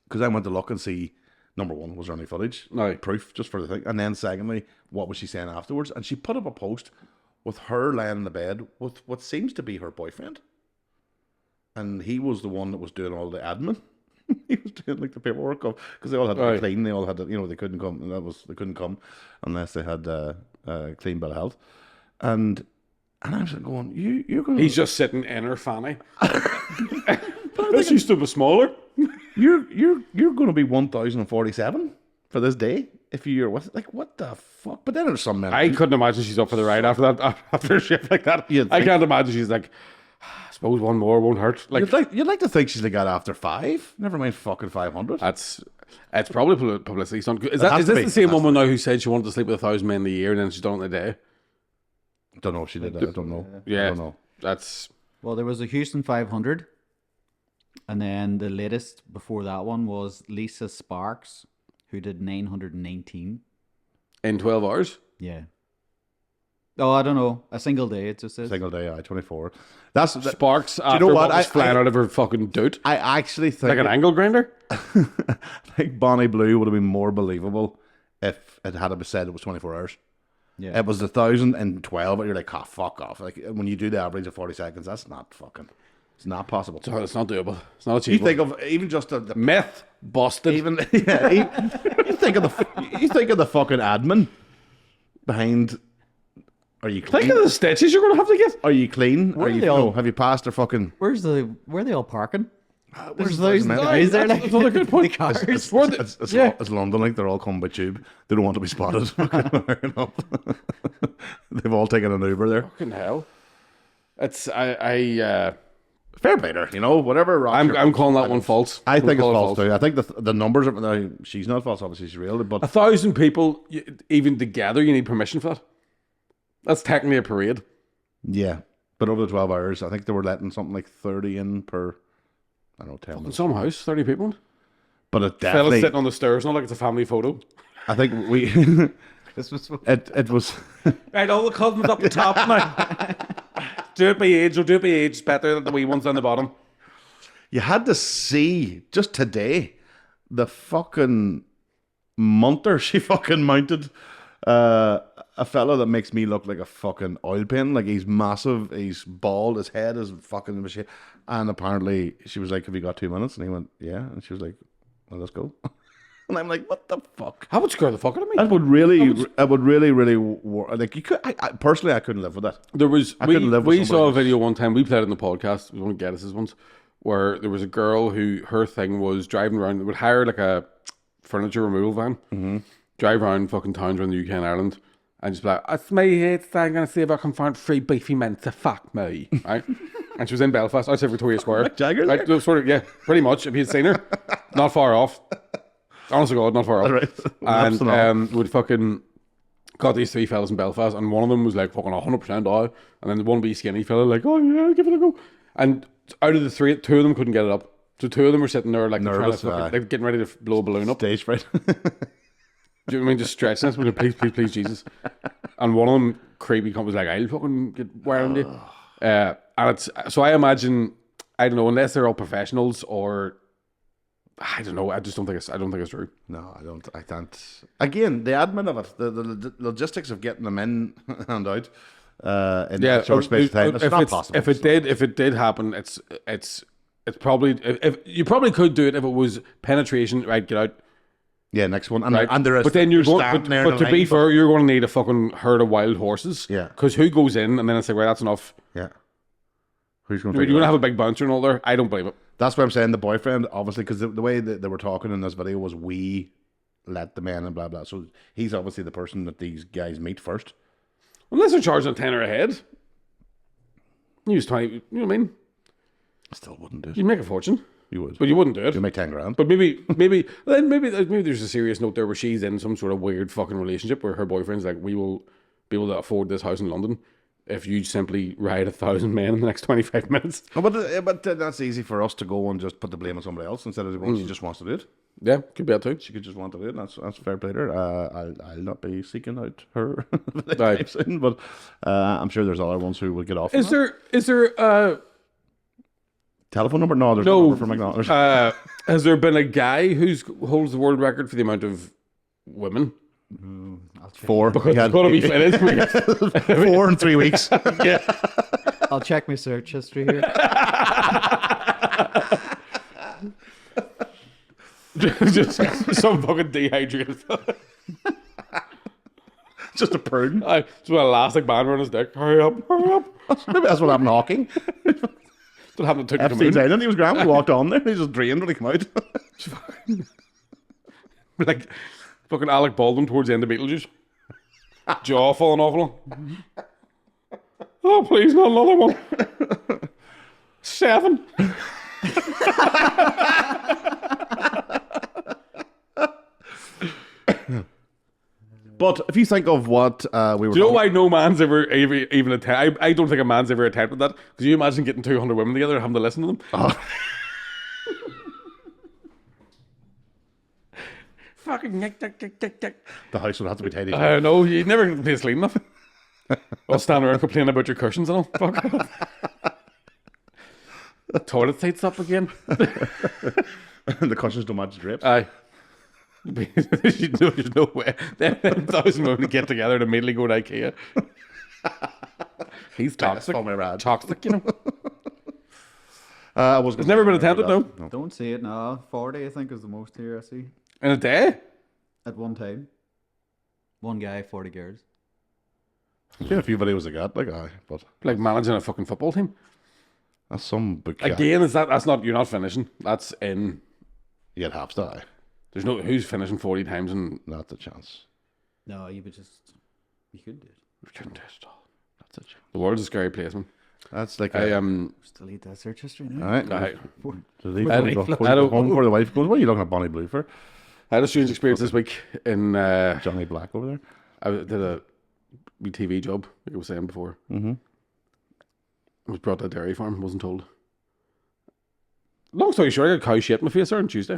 because I went to look and see. Number one, was there any footage? No. Proof, just for the thing. And then secondly, what was she saying afterwards? And she put up a post with her laying in the bed with what seems to be her boyfriend. And he was the one that was doing all the admin. He was doing like the paperwork because they all had to be clean. They all had to, they couldn't come. And they couldn't come unless they had a clean bill of health. And I was going, you're going. He's just sitting in her fanny. This used to be smaller. You're going to be 1,047 for this day if you're with what the fuck? But then there's some men. I couldn't imagine she's up for the ride after that. After a shift like that, You'd I think- can't imagine she's like. I suppose one more won't hurt. Like You'd like to think she's like got after 5. Never mind fucking 500. it's probably publicity stunt. Is has this to be. the same It has woman now who said she wanted to sleep with 1,000 men a year and then she's done it in a day? Don't know if she did that. I don't know. Yeah, I don't know. that's Well, there was a Houston 500. And then the latest before that one was Lisa Sparks, who did 919. in 12 hours. Yeah. Oh, I don't know. A single day, it just says. Single day, 24. Sparks after know what what? was flying I- out of her fucking doot. I actually think Like an angle grinder? I think Bonnie Blue would have been more believable if it had been said it was 24 hours. Yeah. It was 1,012, but you're like, fuck off. Like when you do the average of 40 seconds, that's not fucking. It's not possible. It's not doable. It's not You achievable. think of even just the Myth busted. even you think of the fucking admin behind. Are you clean? Think of the stitches you're going to have to get. Are you clean? Where Are are you they all- no, have you passed their fucking? Where are they all parking? Where's There's the guys there like That's another good point. the cars. It's, Where the- it's, yeah. it's London, like they're all coming by tube. They don't want to be spotted. Hurrying up. They've all taken an Uber there. Fucking hell. It's Fair play to her, whatever. I'm calling that one false. I think it's Call it false too. I think the numbers are. Now, she's not false, obviously she's real, but 1,000 people, even together, you need permission for that. That's technically a parade. yeah. But over the 12 hours, I think they were letting something like 30 in per. I don't know, 10 In minutes. some house, 30 people. But it Fellas definitely. sitting on the stairs, not like it's a family photo. I think we. This was it was. Right, all the cousins up the top now. Do it by age, or do it by age. It's better than the wee ones on the bottom. You had to see just today the fucking munter she fucking mounted. A fella that makes me look like a fucking oil pin. Like he's massive, he's bald, his head is fucking machine. And apparently she was like, "Have you got 2 minutes?" And he went, "Yeah." And she was like, "Well, let's go." And I'm like, what the fuck? That would scare the fuck out of me. That would really, like you could. Personally, I couldn't live with that. There was couldn't live with we saw a somebody else. video one time. We played it in the podcast. It was one of Geddes' ones, where there was a girl who her thing was driving around. They would hire like a furniture removal van, drive around fucking towns around the UK and Ireland, and just be like, "It's my hate. I'm gonna see if I can find 3 beefy men to fuck me." Right? And she was in Belfast, outside Victoria Square. Jagger right? there? Sort of, yeah, pretty much. If you'd seen her, not far off. Honest to God, not far off. Right. And would fucking got these 3 fellas in Belfast, and one of them was like fucking 100% out, and then the one wee skinny fella like, oh yeah, give it a go. And out of the 3, 2 of them couldn't get it up. So 2 of them were sitting there like Nervous, trying to like getting ready to blow a balloon up. Stage fright. Do you know what I mean? Just stretching us. Please, Jesus. And one of them, creepy cunt, was like, I'll fucking get around you. And it's, so I imagine, I don't know, unless they're all professionals or, I don't know, I don't think it's true. No, I can't. Again, the admin of it, the logistics of getting them in and out in a short space of time, it's not possible. If it did happen, it's probably, if you probably could do it if it was penetration, right, get out. Yeah, next one. Right. And there is, but then you're going, standing there in but the to be line, fair, you're going to need a fucking herd of wild horses. Yeah. Because who goes in and then it's like, right, that's enough. Yeah. Who's going You're going to have a big bouncer and all there. I don't believe it. That's what I'm saying. The boyfriend, obviously, because the way that they were talking in this video was we let the men and blah, blah. So he's obviously the person that these guys meet first. Unless they're charging a tenner a head. You use 20, you know what I mean? I still wouldn't do it. You'd make a fortune. You would. But you wouldn't do it. You'd make 10 grand. But maybe there's a serious note there where she's in some sort of weird fucking relationship where her boyfriend's like, we will be able to afford this house in London if you simply ride 1,000 men in the next 25 minutes. Oh, but that's easy for us to go and just put the blame on somebody else instead of the one she just wants to do it. Yeah, could be that too. She could just want to do it. That's fair play to her. I'll not be seeking out her Right. anytime soon, but I'm sure there's other ones who will get off. Is there Telephone number? No, there's no number for McDonald's. has there been a guy who holds the world record for the amount of women? I'll check. 4. Because it's got to be it is. 4 in 3 weeks. Yeah. I'll check my search history here. Just some fucking dehydrated. Just a prune. Just with an elastic band around his dick. Hurry up. Maybe that's what happened to Hawking. What happened to Epstein's Island. He was grand. He walked on there. He just drained when he came out. Like fucking Alec Baldwin towards the end of Beetlejuice. Jaw falling off him. Oh, please, not another one. 7. But if you think of what we were Do you know talking- why no man's ever even attempted? I don't think a man's ever attempted that. Because you imagine getting 200 women together and having to listen to them. Fucking nick. the house would have to be tidy. I know, you never get the place clean enough. I'll stand around complaining about your cushions and all. Fuck off. Toilet seats up again. The cushions don't match the drapes. Aye. There's no way. Them 1,000 women get together and immediately go to IKEA. He's toxic. all my rad. Toxic, you know. It's never been attempted, no. Don't see it now. 40, I think, is the most here I see. In a day? At one time. One guy, 40 girls. I've seen a few videos of that, but Like managing a fucking football team. that's some big cat. Again, that's not, you're not finishing. That's in. You'd have to. Aye. There's no, who's finishing 40 times and Not the chance. No, you could do it. we couldn't do it all. That's a chance. The world's a scary place, man. That's like I Just delete that search history now. all right. I Delete I it. don't- Before I you go don't- home before the wife goes, what are you looking at Bonnie Blue for? had a strange experience this week in Johnny Black over there. I did a wee TV job, like I was saying before. Mm-hmm. I was brought to a dairy farm, wasn't told. Long story short, I got cow shit in my face there on Tuesday.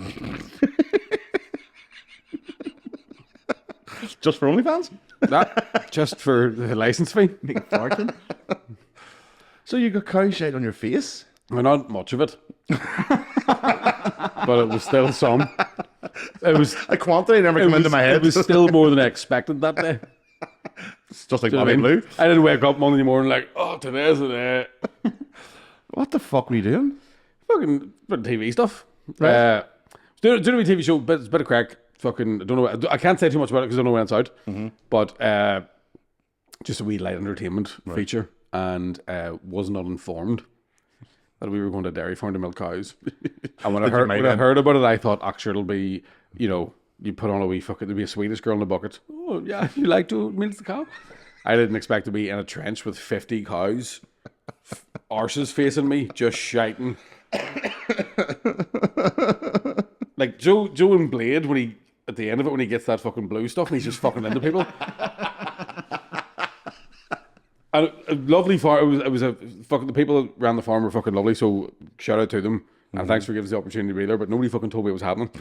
Just for OnlyFans? That just for the license fee. Make a fortune. So you got cow shite on your face? Well, not much of it, but it was still some. It was. A quantity never It came was, into my head. it was still more than I expected that day. It's just like Do you know Bonnie what I mean? Blue. I didn't wake up Monday morning like, oh, today's the day. What the fuck were you doing? Fucking bit of TV stuff. Right. Doing a wee TV show, it's a bit of crack. fucking, I don't know, I can't say too much about it because I don't know when it's out. But just a wee light entertainment feature, and was not informed that we were going to a dairy farm to milk cows. And when I heard about it, I thought, actually, it'll be, you know, you put on a wee fucking, there'll be a Swedish girl in a bucket. Oh, yeah, you like to milk the cow? I didn't expect to be in a trench with 50 cows, arses facing me, just shouting. Like Joe in Blade, when he, at the end of it, when he gets that fucking blue stuff and he's just fucking into people. And a lovely farm. It was a fucking, the people around the farm were fucking lovely. So shout out to them, and thanks for giving us the opportunity to be there. But nobody fucking told me it was happening.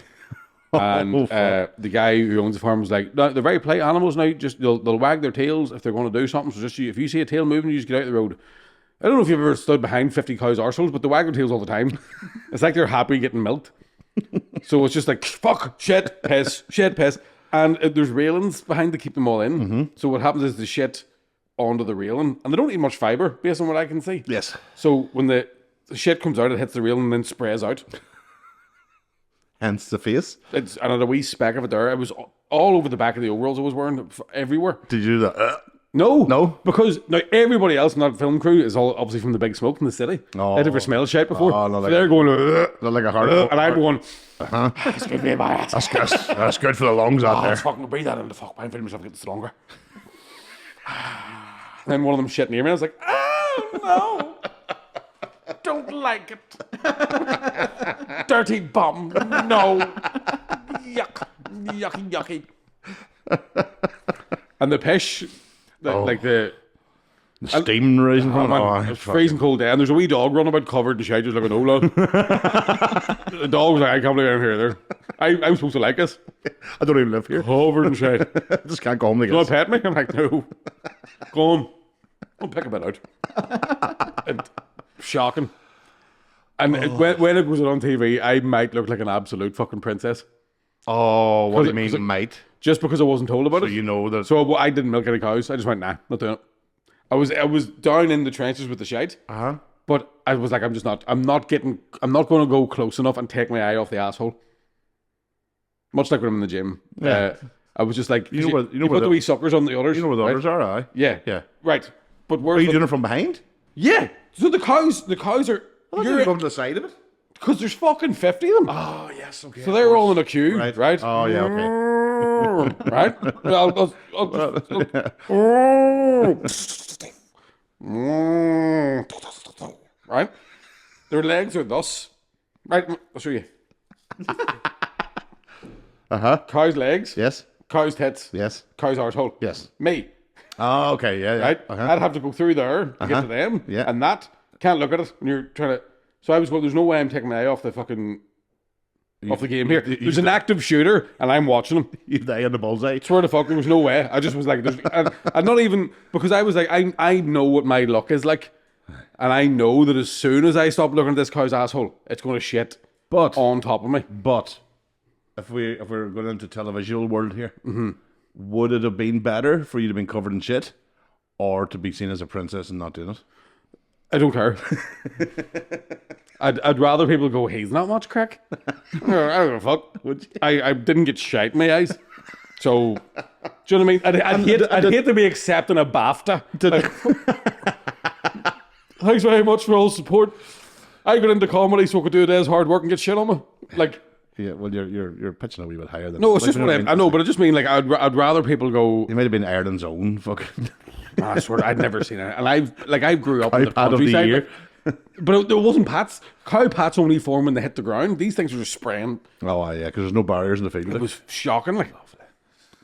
And the guy who owns the farm was like, "No, they're very polite animals now. Just they'll wag their tails if they're going to do something. So just if you see a tail moving, you just get out of the road." I don't know if you've ever stood behind 50 cows' arseholes, but they wag their tails all the time. It's like they're happy getting milked. So it's just like fuck, shit, piss, shit, piss, and there's railings behind to keep them all in. So what happens is the shit onto the railing, and they don't eat much fiber based on what I can see. Yes. So when the shit comes out, it hits the railing and then sprays out. Hence the face. And I had a wee speck of it there. It was all over the back of the overalls I was wearing, everywhere. Did you do that? No, because now everybody else in that film crew is all obviously from the big smoke in the city. Oh. They'd never smelled shit before. Oh, so they're going, not like a heart. and I'm going, excuse me, my ass. That's good for the lungs out there. Fucking breathe that in the fuck. I'm feeling myself getting stronger. Then one of them shit near me. I was like, oh no, don't like it. Dirty bum, no, yuck, yucky. And the pish, like the steam rising from it was freezing cold day, and there's a wee dog running about covered in shite, just like an Ola. The dog was like, I can't believe I'm here. There, I'm supposed to like this. I don't even live here. Covered in shite. I just can't go home to You want to pet me? I'm like, no. Go on. I'll pick a bit out. And shocking. And when it was on TV, I might look like an absolute fucking princess. Oh, what do you mean, mate? Just because I wasn't told about it. So you know that. So I didn't milk any cows. I just went, nah, not doing it. I was down in the trenches with the shite. But I was like, I'm not going to go close enough and take my eye off the asshole. Much like when I'm in the gym. Yeah. I was just like, you know put the wee suckers on the others. You know where the others are, aye? Yeah. Yeah. Right. But Are you doing it from behind? Yeah. So the cows are. You're on the side of it. Because there's fucking 50 of them. Oh yes, okay. So they're all in a queue, Right. right? Oh yeah, okay. Right? Right? Their legs are thus. Right? I'll show you. Cow's legs. Yes. Cow's tits. Yes. Cow's arsehole. Yes. Me. Oh, okay. Yeah. Yeah. Right? I'd have to go through there to get to them. Yeah. And that, can't look at it when you're trying to. So I was going, there's no way I'm taking my eye off the fucking. Off the game here. There's an active shooter, and I'm watching him. You die on the bullseye. Swear to fuck, there was no way. I just was like, and not even because I was like, I know what my luck is like, and I know that as soon as I stop looking at this cow's asshole, it's going to shit. But on top of me. But if we're going into televisual world here, would it have been better for you to have been covered in shit, or to be seen as a princess and not doing it? I don't care. I'd rather people go, he's not much crack. I don't give a fuck. Would you? I didn't get shite in my eyes. So, do you know what I mean? I'd hate to be accepting a BAFTA. Thanks very much for all the support. I got into comedy so I could do a day's hard work and get shit on me. Like, yeah, well, you're pitching a wee bit higher than. No, it's just what I know, but I just mean like I'd rather people go. You might have been Ireland's own fucking. I swear I'd never seen it, and I grew up in the Pat of the countryside. year. But there wasn't pats. Cow pats only form when they hit the ground. These things were just spraying. Oh yeah, because there's no barriers in the field. It was shocking. Like,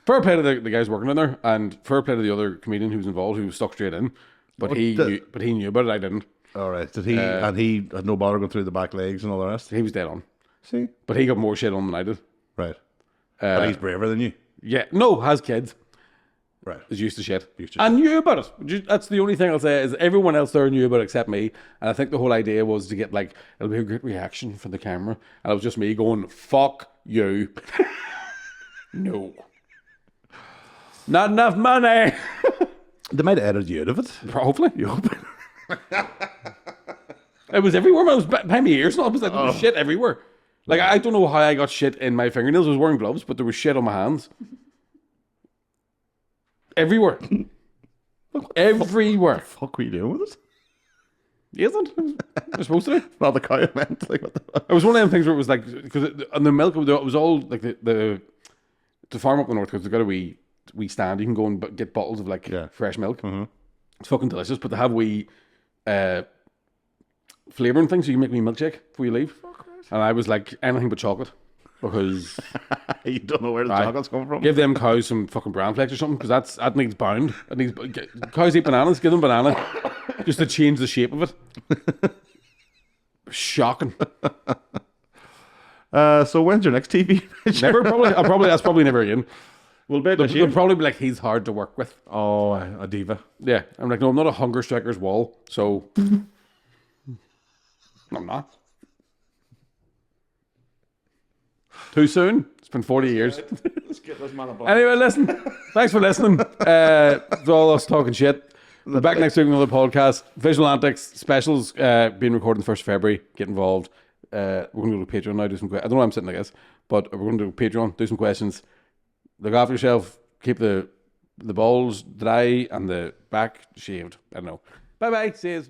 fair play to the guys working in there, and fair play to the other comedian who was involved, who was stuck straight in. But he knew about it. I didn't. All right. Did he? And he had no bother going through the back legs and all the rest. He was dead on. See, but he got more shit on than I did. Right. But he's braver than you. Yeah. No, has kids. Right. Is used to shit. And knew about it. That's the only thing I'll say is everyone else there knew about it except me. And I think the whole idea was to get like, it'll be a great reaction from the camera. And it was just me going, fuck you. No. Not enough money. They might have edited you out of it. Hopefully. You hope. It was everywhere. I was behind my ears. And I was like, there was shit everywhere. Like, I don't know how I got shit in my fingernails. I was wearing gloves, but there was shit on my hands. Everywhere. Everywhere. Fuck, were you doing with it? Isn't it? You're supposed to do. Not the cow meant. Like, what the fuck? It was one of them things where it was like, because on the milk, it was all like the farm up the north, because they've got a wee stand. You can go and get bottles of like fresh milk. It's fucking delicious, but they have wee flavouring things so you can make me milkshake before you leave. And I was like, anything but chocolate, because You don't know where the chocolate's coming from. give them cows some fucking bran flakes or something, because that needs bound. It needs, cows eat bananas, give them banana just to change the shape of it. Shocking. So when's your next TV? Never, probably. That's probably never again. We'll bet They'll probably be like, he's hard to work with. Oh, a diva. Yeah, I'm like, no, I'm not a hunger striker's wall, so I'm not. Too soon? It's been 40 years. Let's get this man a ball. Anyway, listen. Thanks for listening. For all us talking shit. We're back next week with another podcast. Visual Antics specials being recorded on the 1st of February. Get involved. We're going to go to Patreon now. Do some. I don't know why I'm sitting like this, but we're going to do Patreon. Do some questions. Look after yourself. Keep the balls dry and the back shaved. I don't know. Bye bye. See you.